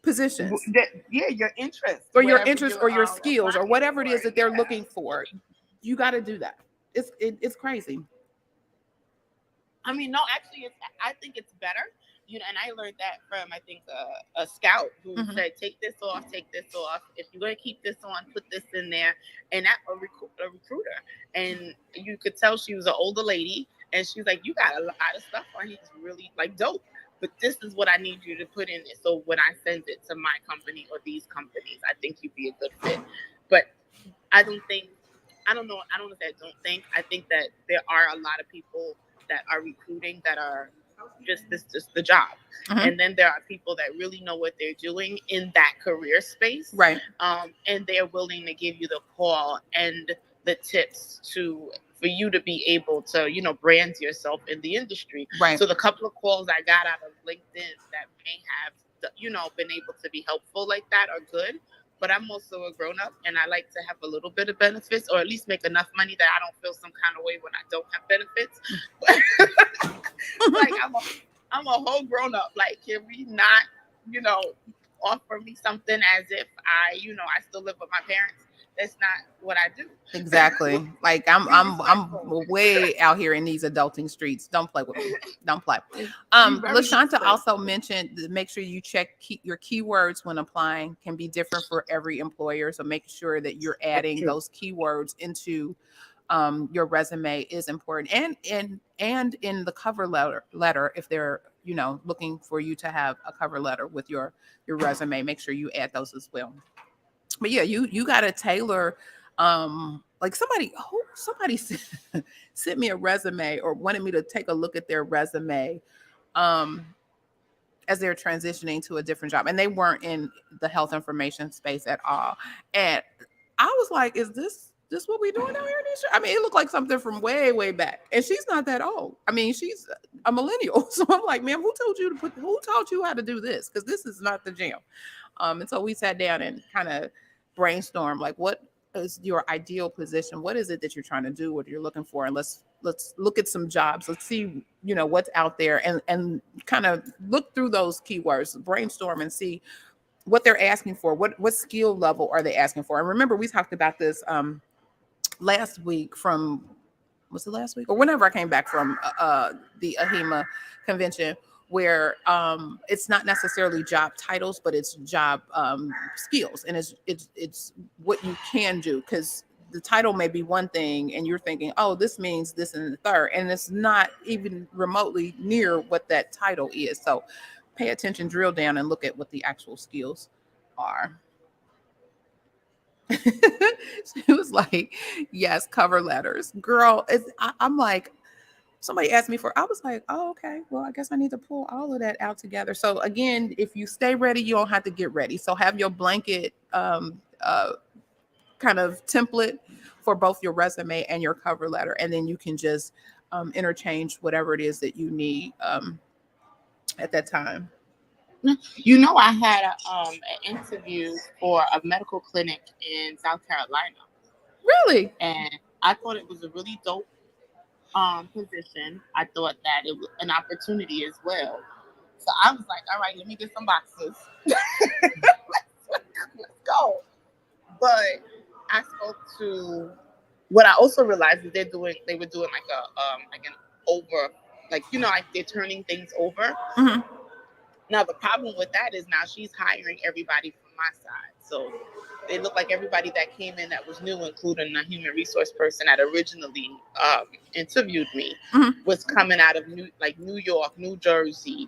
Speaker 1: positions.
Speaker 2: Your interest.
Speaker 1: Or your interest or your skills or whatever it is that they're looking for. You got to do that. It's crazy.
Speaker 2: I mean, no, actually, I think it's better. And I learned that from, I think, a scout who said, take this off. If you're going to keep this on, put this in there. And that a recruiter. And you could tell she was an older lady. And she was like, you got a lot of stuff on here. It's really dope. But this is what I need you to put in it. So when I send it to my company or these companies, I think you'd be a good fit. But I don't think I don't know if I don't think. I think that there are a lot of people that are recruiting that are just the job. And then there are people that really know what they're doing in that career space.
Speaker 1: Right.
Speaker 2: And they're willing to give you the call and the tips for you to be able to, brand yourself in the industry.
Speaker 1: Right.
Speaker 2: So the couple of calls I got out of LinkedIn that may have, been able to be helpful like that are good. But I'm also a grown-up, and I like to have a little bit of benefits, or at least make enough money that I don't feel some kind of way when I don't have benefits. Like I'm a whole grown-up. Like, can we not, offer me something as if I still live with my parents? That's not what I do.
Speaker 1: Exactly. Like I'm way out here in these adulting streets. Don't play with me. Don't play. LaShanta also mentioned that make sure you check your keywords when applying. Can be different for every employer. So make sure that you're adding those keywords into your resume is important. And in the cover letter, if they're looking for you to have a cover letter with your resume, make sure you add those as well. But yeah, you got to tailor, like somebody sent me a resume or wanted me to take a look at their resume as they're transitioning to a different job, and they weren't in the health information space at all. And I was like, is this this what we doing down here in these streets? I mean, it looked like something from way, way back. And she's not that old. I mean, she's a millennial. So I'm like, ma'am, who taught you how to do this? Because this is not the jam. And so we sat down and kind of brainstormed, like, what is your ideal position? What is it that you're trying to do? What you're looking for? And let's look at some jobs. Let's see, what's out there, and kind of look through those keywords, brainstorm, and see what they're asking for. What skill level are they asking for? And remember, we talked about this last week from, was it last week or whenever I came back from the AHIMA convention, where it's not necessarily job titles, but it's job skills, and it's what you can do, because the title may be one thing and you're thinking, oh, this means this and the third, and it's not even remotely near what that title is. So pay attention, drill down, and look at what the actual skills are. She was like, yes, cover letters. Girl, I'm like, somebody asked me I was like, oh, okay, well, I guess I need to pull all of that out together. So again, if you stay ready, you don't have to get ready. So have your blanket kind of template for both your resume and your cover letter. And then you can just interchange whatever it is that you need at that time.
Speaker 2: I had an interview for a medical clinic in South Carolina.
Speaker 1: Really?
Speaker 2: And I thought it was a really dope position. I thought that it was an opportunity as well. So I was like, all right, let me get some boxes. Let's go. But I spoke to, what I also realized is they were doing like an over, like, like they're turning things over.
Speaker 1: Mm-hmm.
Speaker 2: Now the problem with that is now she's hiring everybody from my side. So it looked like everybody that came in that was new, including a human resource person that originally interviewed me, was coming out of New York, New Jersey,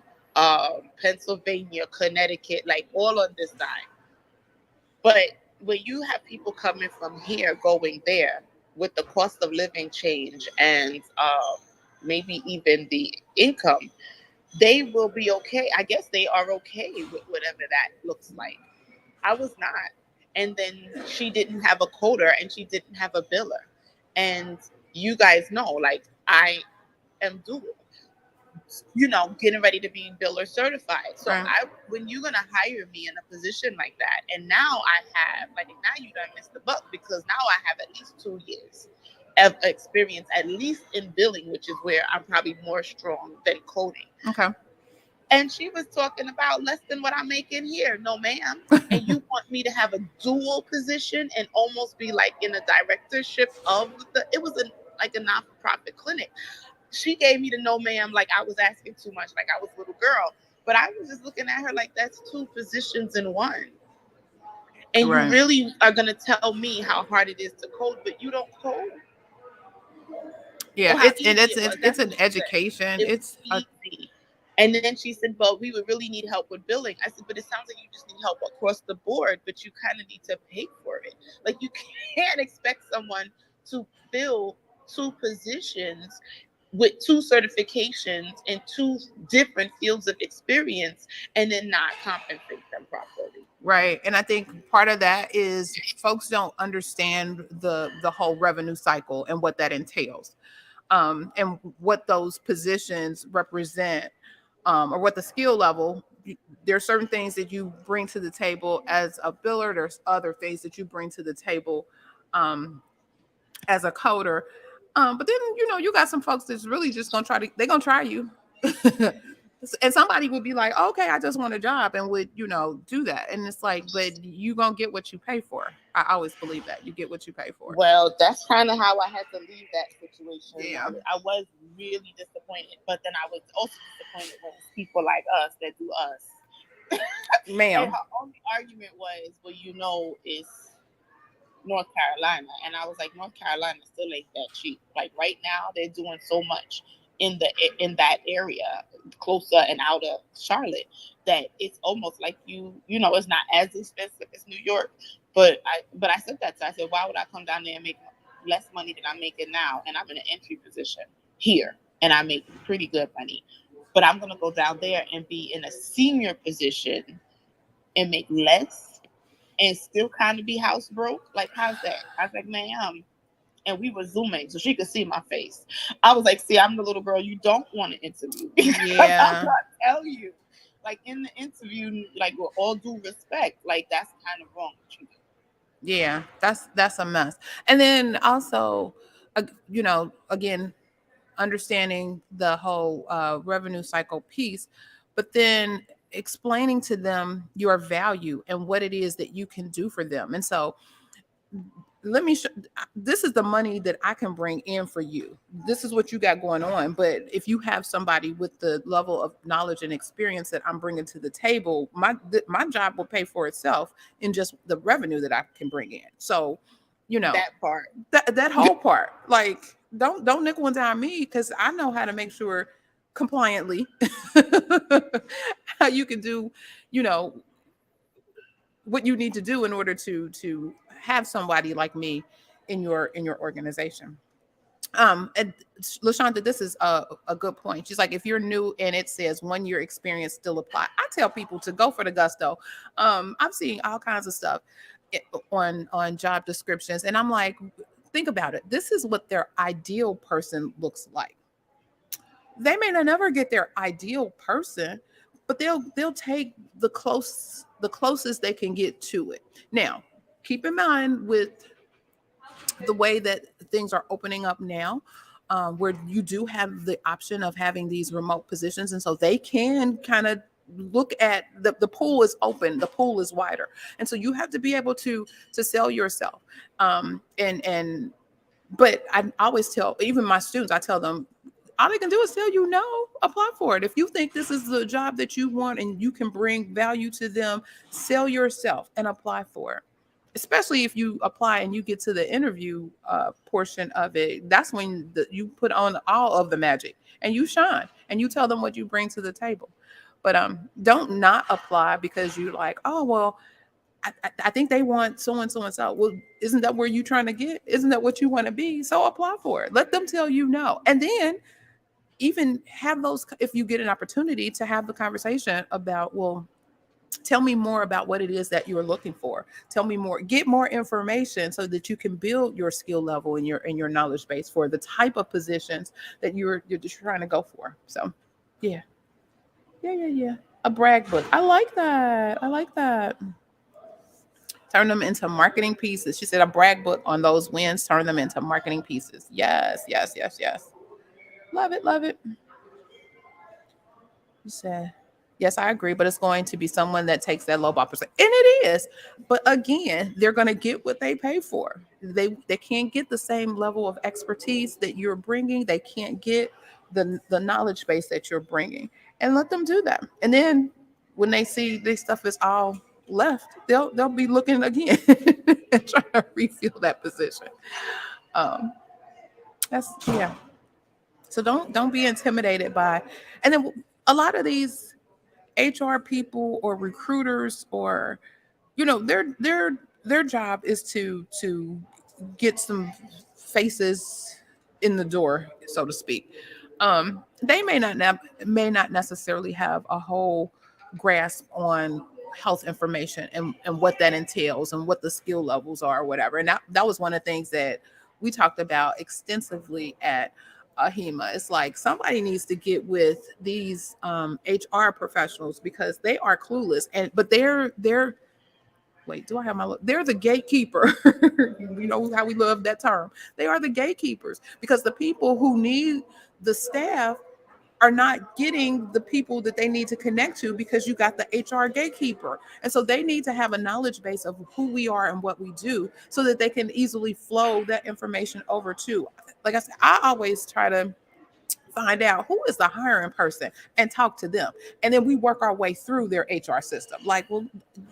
Speaker 2: Pennsylvania, Connecticut, like all on this side. But when you have people coming from here going there, with the cost of living change and maybe even the income, they will be okay. I guess they are okay with whatever that looks like. I was not. And then she didn't have a coder and she didn't have a biller. And you guys know, like, I am dual, getting ready to be biller certified. So when you're going to hire me in a position like that, and now I have, like, now you done missed the buck, because now I have at least 2 years of experience, at least in billing, which is where I'm probably more strong than coding.
Speaker 1: Okay.
Speaker 2: And she was talking about less than what I'm making here. No, ma'am. And you want me to have a dual position and almost be like in a directorship of it was like a non-for-profit clinic. She gave me the no, ma'am, like I was asking too much, like I was a little girl. But I was just looking at her like, that's 2 positions in one. And you really are going to tell me how hard it is to code, but you don't code?
Speaker 1: Yeah, it's an education. It's
Speaker 2: easy. And then she said, well, we would really need help with billing. I said, but it sounds like you just need help across the board, but you kind of need to pay for it. Like, you can't expect someone to fill 2 positions with 2 certifications in 2 different fields of experience and then not compensate them properly.
Speaker 1: Right. And I think part of that is folks don't understand the whole revenue cycle and what that entails. And what those positions represent, or what the skill level. There are certain things that you bring to the table as a biller. There's other things that you bring to the table as a coder. But then, you got some folks that's really just they're gonna try you. And somebody would be like, okay, I just want a job, and would, do that. And it's like, but you gonna get what you pay for. I always believe that you get what you pay for.
Speaker 2: Well, that's kind of how I had to leave that situation.
Speaker 1: Yeah.
Speaker 2: I was really disappointed, but then I was also disappointed when it's people like us that do us.
Speaker 1: Ma'am.
Speaker 2: And her only argument was, well, it's North Carolina. And I was like, North Carolina still ain't that cheap. Like, right now, they're doing so much in that area, closer and out of Charlotte, that it's almost like it's not as expensive as New York. But I said that. So I said, why would I come down there and make less money than I'm making now? And I'm in an entry position here, and I make pretty good money. But I'm going to go down there and be in a senior position and make less and still kind of be house broke? Like, how's that? I was like, ma'am, and we were zooming so she could see my face. I was like, see, I'm the little girl you don't want to interview because I'm
Speaker 1: Yeah.
Speaker 2: gonna tell you, like in the interview, like with all due respect, like that's kind of wrong what you do.
Speaker 1: Yeah, that's a mess. And then also, again, understanding the whole revenue cycle piece, but then explaining to them your value and what it is that you can do for them. And so let me show, this is the money that I can bring in for you. This is what you got going on. But if you have somebody with the level of knowledge and experience that I'm bringing to the table, my job will pay for itself in just the revenue that I can bring in. So,
Speaker 2: That part.
Speaker 1: that whole part, like, don't nickel and dime me, because I know how to make sure compliantly how you can do, you know, what you need to do in order to have somebody like me in your organization. And LaShonda, this is a good point. She's like, if you're new and it says 1 year experience still apply, I tell people to go for the gusto. I'm seeing all kinds of stuff on job descriptions, and I'm like, think about it. This is what their ideal person looks like. They may not never get their ideal person, but they'll take the closest they can get to it. Now, keep in mind with the way that things are opening up now, where you do have the option of having these remote positions, and so they can kind of look at the pool is open, the pool is wider, and so you have to be able to sell yourself. And but I always tell even my students, I tell them all they can do is tell you no, apply for it. If you think this is the job that you want and you can bring value to them, sell yourself and apply for it. Especially if you apply and you get to the interview portion of it, that's when you put on all of the magic and you shine and you tell them what you bring to the table. But don't not apply because you like, oh well, I think they want so and so and so. Well, isn't that where you trying to get? Isn't that what you want to be? So apply for it. Let them tell you no. And then even have those, if you get an opportunity to have the conversation about, well, tell me more about what it is that you're looking for. Tell me more, get more information so that you can build your skill level and your knowledge base for the type of positions that you're just trying to go for. So yeah. Yeah. A brag book. I like that. I like that. Turn them into marketing pieces. She said a brag book on those wins, turn them into marketing pieces. Yes. Love it, love it. You said, yes, I agree, but it's going to be someone that takes that low ball percent. And it is. But again, they're going to get what they pay for. They can't get the same level of expertise that you're bringing. They can't get the knowledge base that you're bringing. And let them do that. And then when they see this stuff is all left, they'll be looking again and trying to refill that position. Um, that's yeah. So don't be intimidated by, and then a lot of these HR people or recruiters, or their job is to get some faces in the door, so to speak. They may not necessarily have a whole grasp on health information and what that entails and what the skill levels are or whatever. And that was one of the things that we talked about extensively at AHIMA. It's like somebody needs to get with these HR professionals because they are clueless, but they're wait, do I have my look? They're the gatekeeper. You know how we love that term. They are the gatekeepers because the people who need the staff are not getting the people that they need to connect to because you got the HR gatekeeper. And so they need to have a knowledge base of who we are and what we do so that they can easily flow that information over to. Like I said, I always try to find out who is the hiring person and talk to them. And then we work our way through their HR system. Like, well,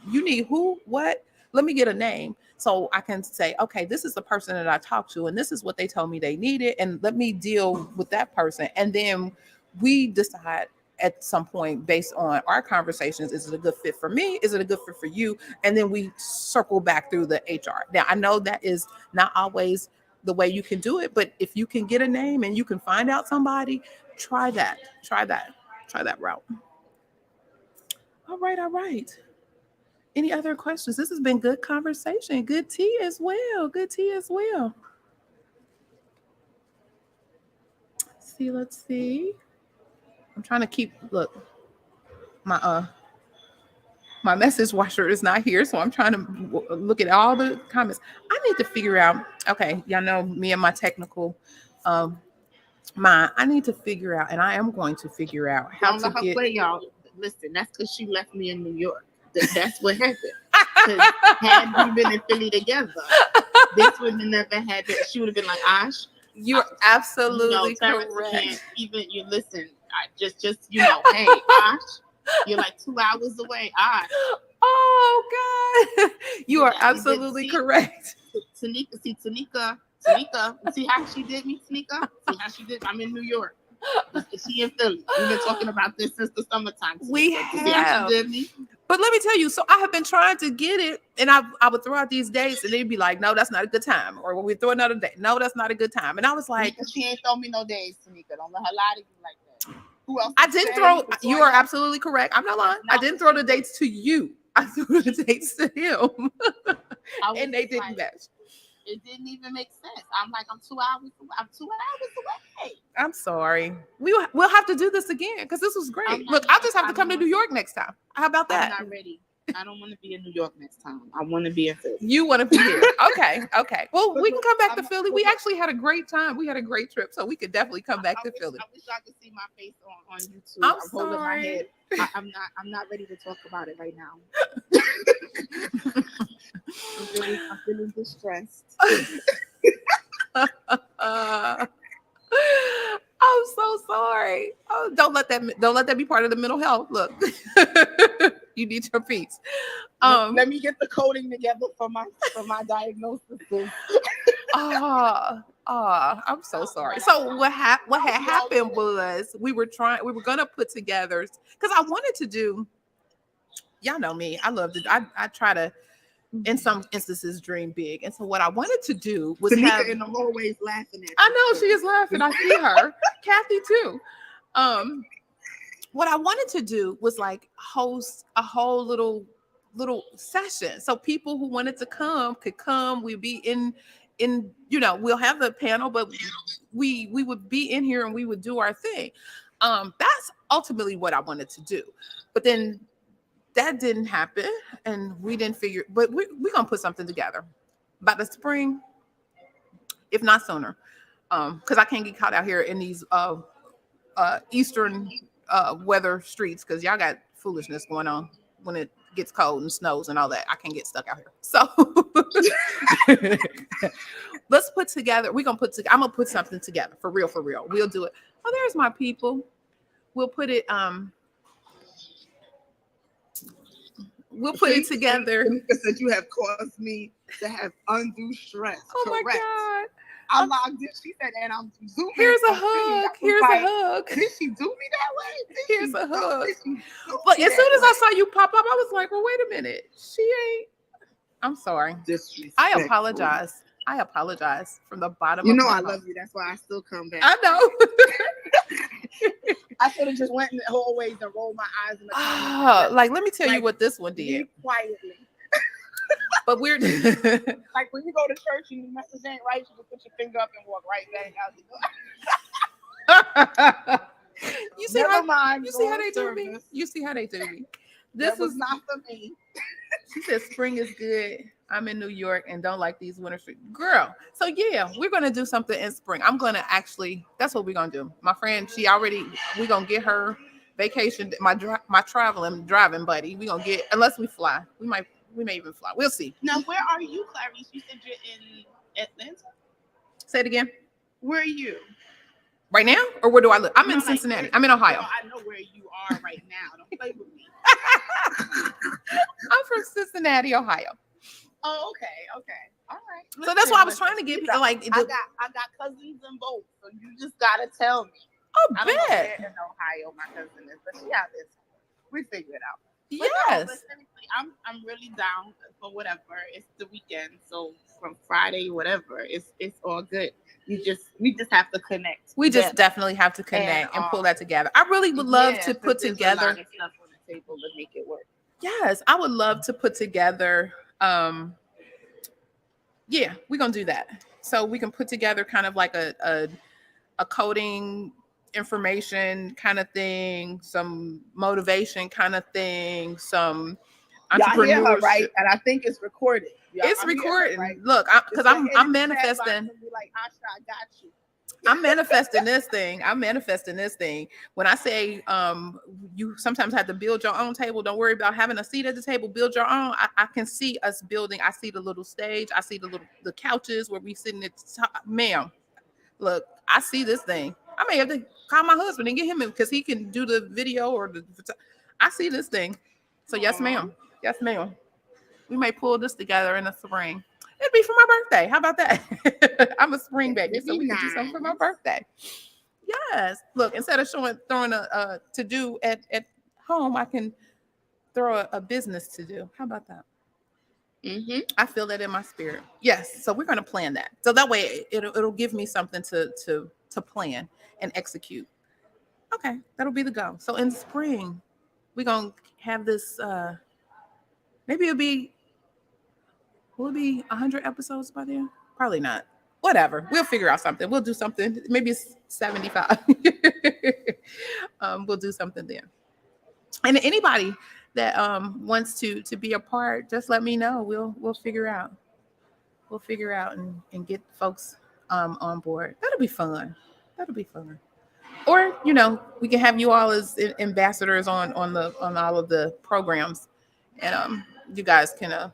Speaker 1: you need who, what? Let me get a name so I can say, okay, this is the person that I talked to, and this is what they told me they needed. And let me deal with that person. And then we decide at some point based on our conversations, is it a good fit for me? Is it a good fit for you? And then we circle back through the HR. Now, I know that is not always the way you can do it, but if you can get a name and you can find out somebody, try that. Try that route. All right. Any other questions? This has been good conversation. Good tea as well. Let's see. I'm trying to keep, look, my my message washer is not here, so I'm trying to look at all the comments. I need to figure out, okay, y'all know me and my technical mind. I need to figure out, and I am going to figure out how
Speaker 2: Don't
Speaker 1: to
Speaker 2: let her
Speaker 1: get.
Speaker 2: play, y'all. Listen, that's because she left me in New York. That's what happened. Because had we been in Philly together, this would have never happened. She would have been like, Ash,
Speaker 1: You're absolutely
Speaker 2: Terrence
Speaker 1: correct.
Speaker 2: can't even, you listen, I just, hey, Ash, you're like 2 hours away. Ash.
Speaker 1: Oh God, you are absolutely correct.
Speaker 2: Tanika, see how she did me, Tanika? See how she did? I'm in New York. She in Philly. We've been talking about this since the summertime. Tanika.
Speaker 1: We
Speaker 2: See how she did me?
Speaker 1: But let me tell you, so I have been trying to get it, and I would throw out these dates, and they'd be like, no, that's not a good time. Or when we throw another date, no, that's not a good time. And I was like,
Speaker 2: Tanika, she ain't throw me no days, Tanika. Don't let her lie to you like that. Who else?
Speaker 1: I didn't throw, you are absolutely correct. I'm not lying. I didn't throw the dates to you. I threw the dates to him. And they didn't match.
Speaker 2: It didn't even make sense. I'm like, I'm 2 hours away.
Speaker 1: I'm sorry. We'll have to do this again because this was great. Look, I'll just have to come to New York next time. How about that?
Speaker 2: I'm not ready. I don't want to be in New York next time. I want to be in Philly.
Speaker 1: You want to be here. Okay. Well, we can come back to Philly. We actually had a great time. We had a great trip. So we could definitely come back to Philly.
Speaker 2: I wish I could see my face on YouTube.
Speaker 1: I'm
Speaker 2: holding my
Speaker 1: sorry.
Speaker 2: head. I'm not ready to talk about it right now. I'm feeling distressed.
Speaker 1: I'm so sorry. Oh, don't let that be part of the mental health. Look, you need your peace.
Speaker 2: Let me get the coding together for my diagnosis.
Speaker 1: I'm so sorry. So what had happened was we were gonna put together, because I wanted to do, y'all know me, I love to, I try to, in some instances, dream big. And so what I wanted to do was
Speaker 2: Tanika
Speaker 1: have,
Speaker 2: in the hallways laughing at you.
Speaker 1: I know she is laughing. I see her. Kathy too. What I wanted to do was like host a whole little session. So people who wanted to come could come. We'd be in, we'll have the panel, but we would be in here and we would do our thing. That's ultimately what I wanted to do. But then that didn't happen, and we didn't figure, but we're gonna put something together by the spring, if not sooner. Because I can't get caught out here in these eastern weather streets, because y'all got foolishness going on when it gets cold and snows and all that. I can't get stuck out here. So let's put together. I'm gonna put something together for real. We'll do it. Oh, there's my people. We'll put it. We'll put it together.
Speaker 2: Tanika said you have caused me to have undue stress.
Speaker 1: Oh
Speaker 2: Correct.
Speaker 1: my God.
Speaker 2: I logged in. She said, and I'm zooming.
Speaker 1: Here's a hug. Here's a hug.
Speaker 2: Did she do me that way?
Speaker 1: Here's a hug. But as soon as I saw you pop up, I was like, well, wait a minute. She ain't. I'm sorry. I apologize. From the bottom of my heart.
Speaker 2: I love you. That's why I still come back.
Speaker 1: I know.
Speaker 2: I should have just went in the hallways and rolled my eyes in the comments.
Speaker 1: Like, let me tell you what this one did.
Speaker 2: Quietly.
Speaker 1: But we're
Speaker 2: like when you go to church and the message ain't right, you just put your finger up and walk right back out the door.
Speaker 1: You see how they do me? You see how they do me? This was
Speaker 2: not for me.
Speaker 1: She said spring is good. I'm in New York and don't like these winter streets. Girl. So yeah, we're gonna do something in spring. I'm gonna that's what we're gonna do. My friend, we're gonna get her vacation, my traveling driving buddy. We're gonna get, unless we fly. We may even fly. We'll see.
Speaker 2: Now, where are you, Clarice? You said you're in Atlanta?
Speaker 1: Say it again.
Speaker 2: Where are you?
Speaker 1: Right now? Or where do I live? I'm in Cincinnati. I'm in Ohio.
Speaker 2: No, I know where you are right now. Don't play with me.
Speaker 1: I'm from Cincinnati, Ohio.
Speaker 2: Oh, okay. All right.
Speaker 1: So that's why I was trying to get like.
Speaker 2: I got cousins in both, so you just gotta tell me.
Speaker 1: Oh,
Speaker 2: I don't know where in Ohio my cousin is, but she out there. We figure it out. But
Speaker 1: yes.
Speaker 2: No, but I'm really down for whatever. It's the weekend, so from Friday, whatever, it's all good. We just have to connect.
Speaker 1: We just definitely have to connect and pull that together. I really would love to put together
Speaker 2: a lot of stuff on the table to make it work.
Speaker 1: Yes, I would love to put together. Yeah, we're gonna do that. So we can put together kind of like a coding information kind of thing, some motivation kind of thing, some
Speaker 2: Y'all hear her,
Speaker 1: entrepreneurship.
Speaker 2: right? And I think it's recorded.
Speaker 1: It's recording.
Speaker 2: Right?
Speaker 1: Look, because I'm manifesting.
Speaker 2: Be like, Asha, I got you.
Speaker 1: I'm manifesting this thing. I'm manifesting this thing. When I say you sometimes have to build your own table, don't worry about having a seat at the table, build your own. I can see us building. I see the little stage. I see the couches where we sitting at the top. Ma'am, look, I see this thing. I may have to call my husband and get him in because he can do the video or the. I see this thing. So yes, ma'am. Yes, ma'am. We may pull this together in the spring. It'd be for my birthday. How about that? I'm a spring baby, so we can do something for my birthday. Yes. Look, instead of throwing a to do at home, I can throw a business to do. How about that?
Speaker 2: Mm-hmm.
Speaker 1: I feel that in my spirit. Yes. So we're going to plan that. So that way it'll give me something to plan and execute. Okay, that'll be the go. So in spring, we're gonna have this. Maybe will it be 100 episodes by then? Probably not. Whatever. We'll figure out something. We'll do something. Maybe it's 75. We'll do something then. And anybody that wants to be a part, just let me know. We'll figure out. We'll figure out and get folks on board. That'll be fun. That'll be fun. Or we can have you all as ambassadors on all of the programs, and you guys can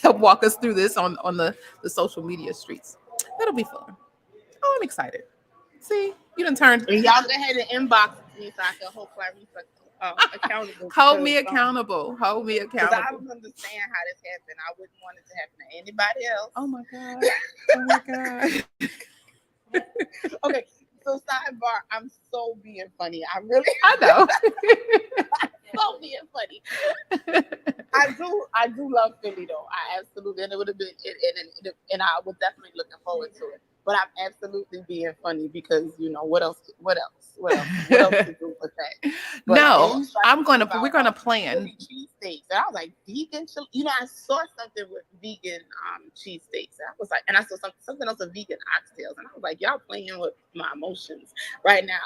Speaker 1: help walk us through this on the social media streets. That'll be fun. Oh, I'm excited. See, you done turned.
Speaker 2: And y'all go ahead and inbox me so I can hopefully accountable.
Speaker 1: Hold me accountable. Hold me accountable.
Speaker 2: I don't understand how this happened. I wouldn't want it to happen to anybody else.
Speaker 1: Oh my god. Oh my god.
Speaker 2: Okay. So sidebar, I'm so being funny. I
Speaker 1: know.
Speaker 2: I'm so being funny. I do love Philly though. I absolutely, and it would have been, and I was definitely looking forward to it. But I'm absolutely being funny because what else to do with that? But
Speaker 1: no, we're gonna plan.
Speaker 2: Cheesesteaks, and I was like, vegan. I saw something with vegan cheesesteaks, and I was like, and I saw something else with vegan oxtails, and I was like, y'all playing with my emotions right now.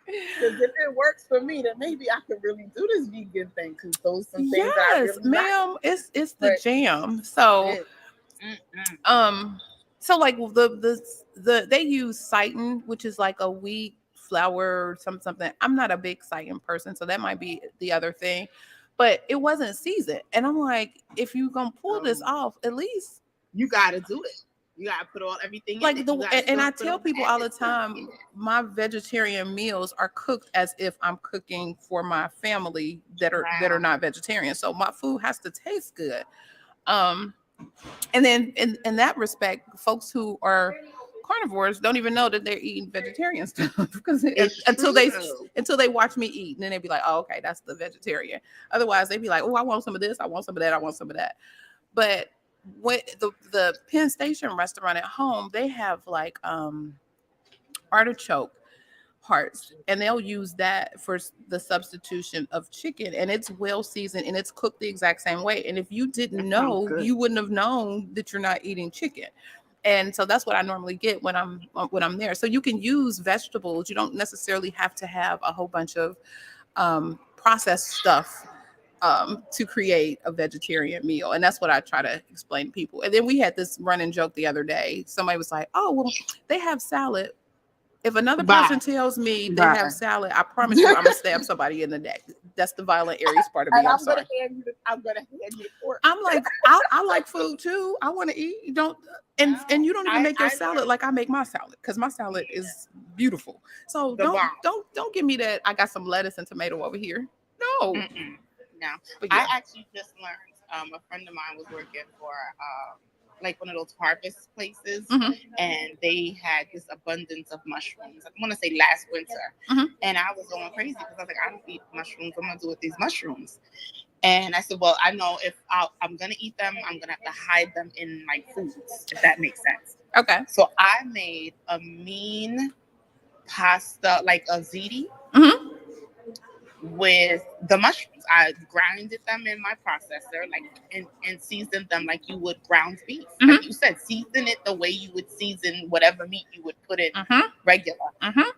Speaker 2: Because if it works for me, then maybe I could really do this vegan thing. Because those some things that I really
Speaker 1: ma'am, like. It's the jam. So, so like the they use seitan, which is like a wheat flour something. I'm not a big seitan person, so that might be the other thing. But it wasn't seasoned, and I'm like, if you gonna pull this off, at least
Speaker 2: you gotta do it. You gotta put everything
Speaker 1: like
Speaker 2: in
Speaker 1: it. And I tell people all the time, my vegetarian meals are cooked as if I'm cooking for my family that are not vegetarian. So my food has to taste good. And then in that respect, folks who are carnivores don't even know that they're eating vegetarian stuff because until they watch me eat, and then they'd be like, oh, okay, that's the vegetarian. Otherwise, they'd be like, oh, I want some of this, I want some of that, I want some of that. But what the Penn Station restaurant at home, they have like artichoke hearts, and they'll use that for the substitution of chicken, and it's well seasoned and it's cooked the exact same way. And if you didn't know, you wouldn't have known that you're not eating chicken. And so that's what I normally get when I'm there. So you can use vegetables. You don't necessarily have to have a whole bunch of processed stuff to create a vegetarian meal. And that's what I try to explain to people. And then we had this running joke the other day. Somebody was like, oh, well, they have salad. If another person tells me they have salad, I promise you I'm going to stab somebody in the neck. That's the violent Aries part of me. I'm sorry.
Speaker 2: I'm going to hand you the pork.
Speaker 1: I'm like, I like food too. I want to eat. You don't, and you don't even make your salad like I make my salad, because my salad is beautiful. So don't give me that. I got some lettuce and tomato over here. No.
Speaker 2: No. I actually just learned, a friend of mine was working for like one of those harvest places, and they had this abundance of mushrooms. I want to say last winter, and I was going crazy because I was like, I don't eat mushrooms. What am I gonna do with these mushrooms? And I said, well, I know if I'm gonna eat them, I'm gonna have to hide them in my foods, if that makes sense.
Speaker 1: Okay.
Speaker 2: So I made a mean pasta, like a ziti. with the mushrooms. I grinded them in my processor, like and seasoned them like you would ground beef.
Speaker 1: Mm-hmm.
Speaker 2: Like you said, season it the way you would season whatever meat you would put in regular.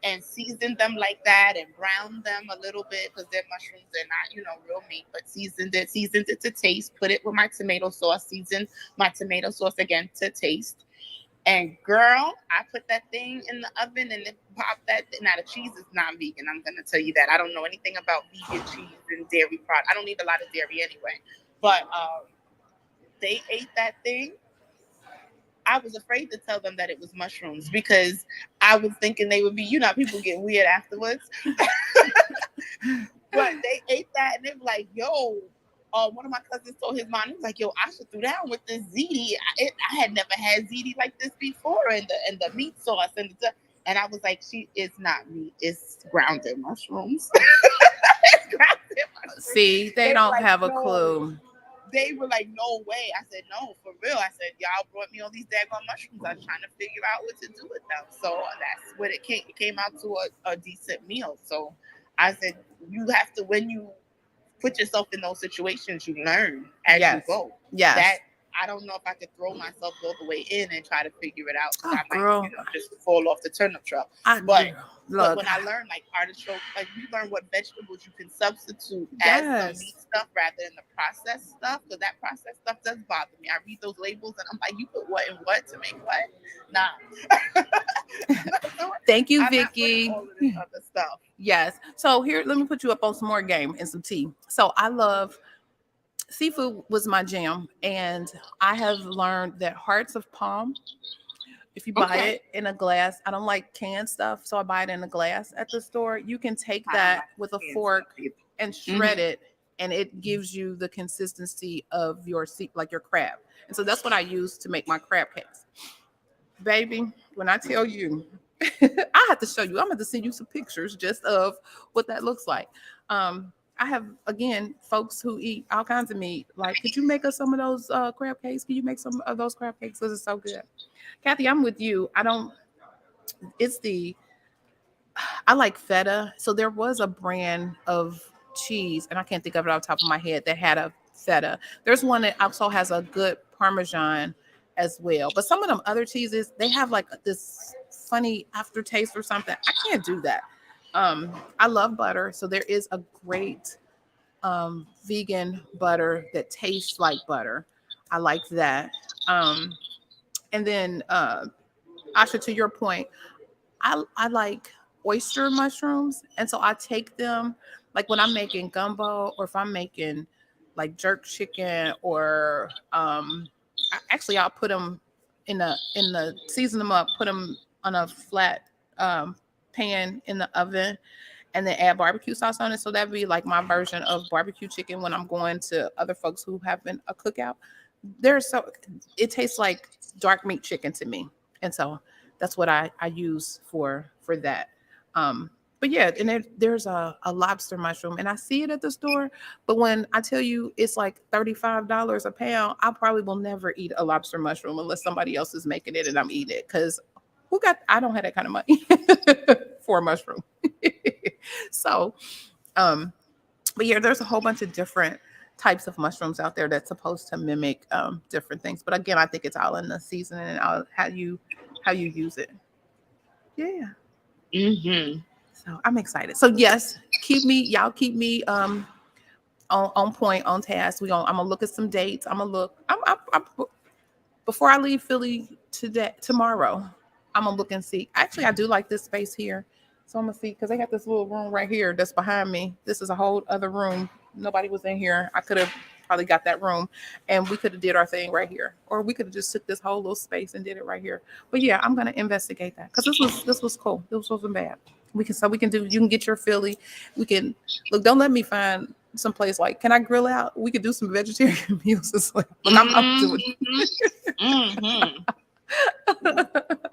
Speaker 2: And seasoned them like that and browned them a little bit because they're mushrooms, they're not, real meat, but seasoned it to taste, put it with my tomato sauce, seasoned my tomato sauce again to taste. And girl, I put that thing in the oven and it popped that. Now the cheese is not vegan. I'm gonna tell you that. I don't know anything about vegan cheese and dairy products. I don't eat a lot of dairy anyway. But they ate that thing. I was afraid to tell them that it was mushrooms because I was thinking they would be, people get weird afterwards. But they ate that and they were like, yo. One of my cousins told his mom, he was like, yo, I should threw down with this ziti. I had never had ziti like this before, and the meat sauce and I was like, it's not meat, it's grounded mushrooms. It's grounded mushrooms.
Speaker 1: See, they don't like, have a clue.
Speaker 2: They were like, no way. I said, no, for real. I said, y'all brought me all these daggone mushrooms. I was trying to figure out what to do with them. So that's what it came. It came out to a decent meal. So I said, you have to, when you put yourself in those situations, you learn as you go.
Speaker 1: Yes.
Speaker 2: That I don't know if I could throw myself all the way in and try to figure it out. I might, just fall off the turnip truck. But when I learned like artichoke, like you learn what vegetables you can substitute as the meat stuff rather than the processed stuff. Because that processed stuff does bother me. I read those labels and I'm like, you put what in what to make what? Nah.
Speaker 1: Thank you, Vicky.
Speaker 2: All of this other stuff.
Speaker 1: Yes. So here, let me put you up on some more game and some tea. So I love seafood was my jam, and I have learned that hearts of palm, if you buy it in a glass, I don't like canned stuff, so I buy it in a glass at the store. You can take that with a fork and shred it, and it gives you the consistency of your crab. And so that's what I use to make my crab cakes. Baby, when I tell you, I have to show you. I'm going to send you some pictures just of what that looks like. I have, again, folks who eat all kinds of meat. Like, could you make us some of those crab cakes? Can you make some of those crab cakes? This is so good. Kathy, I'm with you. I like feta. So there was a brand of cheese, and I can't think of it off the top of my head, that had a feta. There's one that also has a good Parmesan as well. But some of them other cheeses, they have like this funny aftertaste or something. I can't do that. I love butter. So there is a great vegan butter that tastes like butter. I like that. And then Asha, to your point, I like oyster mushrooms. And so I take them, like when I'm making gumbo, or if I'm making like jerk chicken, or I'll put them in the season them up, put them on a flat pan in the oven, and then add barbecue sauce on it. So that'd be like my version of barbecue chicken when I'm going to other folks who having a cookout. It tastes like dark meat chicken to me. And so that's what I use for that. But yeah, and there's a lobster mushroom, and I see it at the store. But when I tell you it's like $35 a pound, I probably will never eat a lobster mushroom unless somebody else is making it and I'm eating it. Because I don't have that kind of money for a mushroom. So, but yeah, there's a whole bunch of different types of mushrooms out there that's supposed to mimic different things. But again, I think it's all in the seasoning and how you use it. Yeah.
Speaker 2: Mm-hmm.
Speaker 1: So I'm excited. So yes, keep me on point, on task. I'm gonna look at some dates. I'm before I leave Philly tomorrow, I'm gonna look and see. Actually, I do like this space here. So I'm gonna see, because they got this little room right here that's behind me. This is a whole other room. Nobody was in here. I could have probably got that room, and we could have did our thing right here, or we could have just took this whole little space and did it right here. But yeah, I'm gonna investigate that, because this was cool. This wasn't bad. You can get your Philly. We can look. Don't let me find some place like, can I grill out? We could do some vegetarian meals. It's like, look, I'm up to it.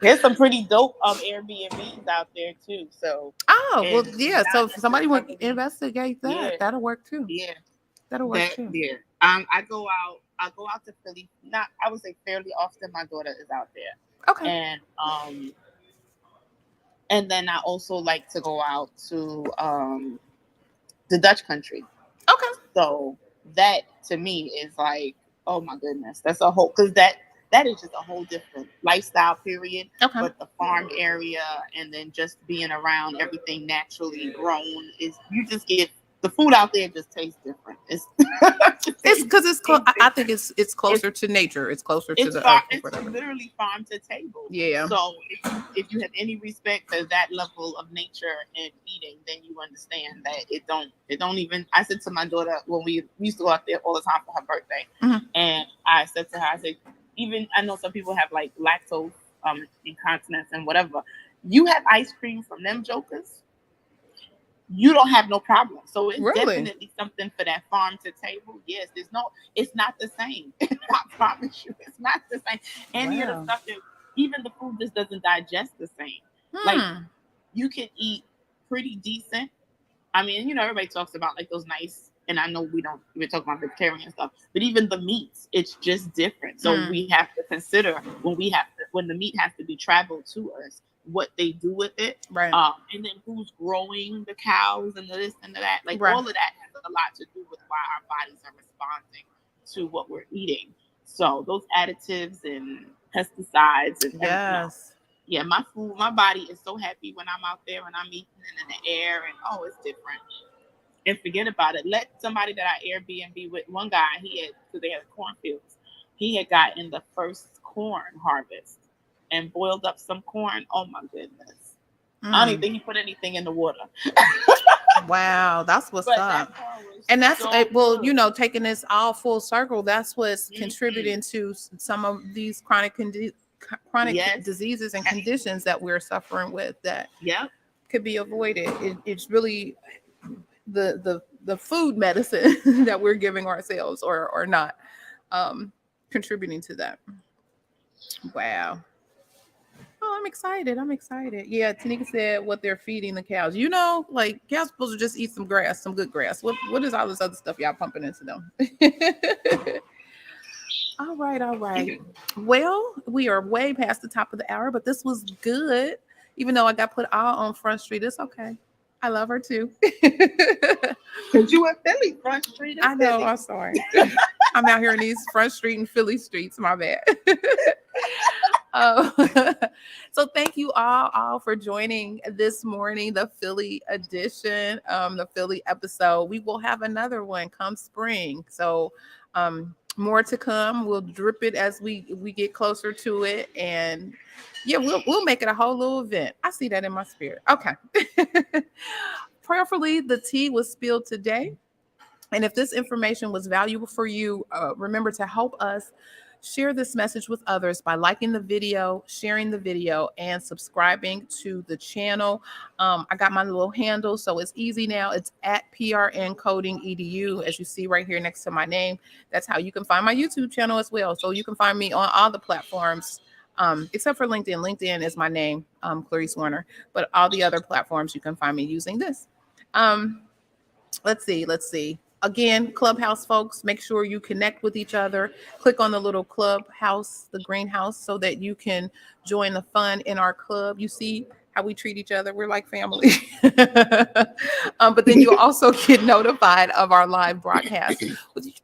Speaker 2: There's some pretty dope Airbnbs out there too. So
Speaker 1: well, yeah. So if somebody would investigate that,
Speaker 2: yeah,
Speaker 1: that'll work too.
Speaker 2: Yeah,
Speaker 1: that'll work too.
Speaker 2: Yeah. I go out to Philly. Not, I would say fairly often. My daughter is out there.
Speaker 1: Okay.
Speaker 2: And then I also like to go out to the Dutch country.
Speaker 1: Okay.
Speaker 2: So that to me is like, oh my goodness, that's a whole, because that is just a whole different lifestyle period.
Speaker 1: Okay.
Speaker 2: But the farm area and then just being around everything naturally grown is, you just get the food out there just tastes different. It's
Speaker 1: because it's I think it's closer to nature. It's closer to the earth or
Speaker 2: it's
Speaker 1: whatever.
Speaker 2: literally farm to table.
Speaker 1: Yeah.
Speaker 2: So if you have any respect for that level of nature and eating, then you understand that it don't even. I said to my daughter when we used to go out there all the time for her birthday, and I said to her, I said, even I know some people have like lactose incontinence and whatever. You have ice cream from them jokers, you don't have no problem. So it's definitely something for that farm to table. Yes, it's not the same. I promise you, it's not the same. Any of the stuff that, even the food just doesn't digest the same. Like, you can eat pretty decent. I mean, everybody talks about like those nice, and I know we're talking about vegetarian stuff, but even the meats, it's just different. So we have to consider when the meat has to be traveled to us, what they do with it,
Speaker 1: right?
Speaker 2: And then who's growing the cows and this and that. Like all of that has a lot to do with why our bodies are responding to what we're eating. So those additives and pesticides and yeah, my body is so happy when I'm out there and I'm eating in the air, and it's different. And forget about it. Let somebody that I Airbnb with, one guy, because they had cornfields, he had gotten the first corn harvest and boiled up some corn. Oh my goodness. I don't even think he put anything in the water.
Speaker 1: Wow, that's what's up. And that's taking this all full circle, that's what's contributing to some of these chronic diseases and conditions that we're suffering with that could be avoided. It's really the food medicine that we're giving ourselves or not contributing to that. Wow. Oh, I'm excited. Yeah, Tanika said what they're feeding the cows. Like cows supposed to just eat some grass, some good grass. What is all this other stuff y'all pumping into them? All right. Well, we are way past the top of the hour, but this was good. Even though I got put all on Front Street, it's okay. I love her too.
Speaker 2: Because you in Philly, Front Street.
Speaker 1: I know. Philly. I'm sorry. I'm out here in these Front Street and Philly streets. My bad. So thank you all for joining this morning, the Philly edition, the Philly episode. We will have another one come spring. So more to come. We'll drip it as we get closer to it, and yeah, we'll make it a whole little event. I see that in my spirit. Okay. Prayerfully, the tea was spilled today. And if this information was valuable for you, remember to help us share this message with others by liking the video, sharing the video, and subscribing to the channel. I got my little handle, so it's easy now. It's at PRN Coding EDU, as you see right here next to my name. That's how you can find my YouTube channel as well. So you can find me on all the platforms, except for LinkedIn. LinkedIn is my name, Clarice Warner. But all the other platforms, you can find me using this. Let's see. Again, Clubhouse folks, make sure you connect with each other. Click on the little Clubhouse, the greenhouse, so that you can join the fun in our club. You see how we treat each other. We're like family. But then you'll also get notified of our live broadcast,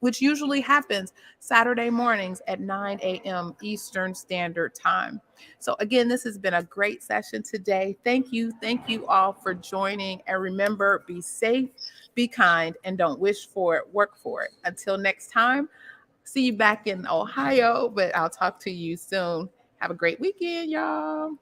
Speaker 1: which usually happens Saturday mornings at 9 a.m. Eastern Standard Time. So again, this has been a great session today. Thank you all for joining. And remember, be safe, be kind, and don't wish for it, work for it. Until next time, see you back in Ohio, but I'll talk to you soon. Have a great weekend, y'all.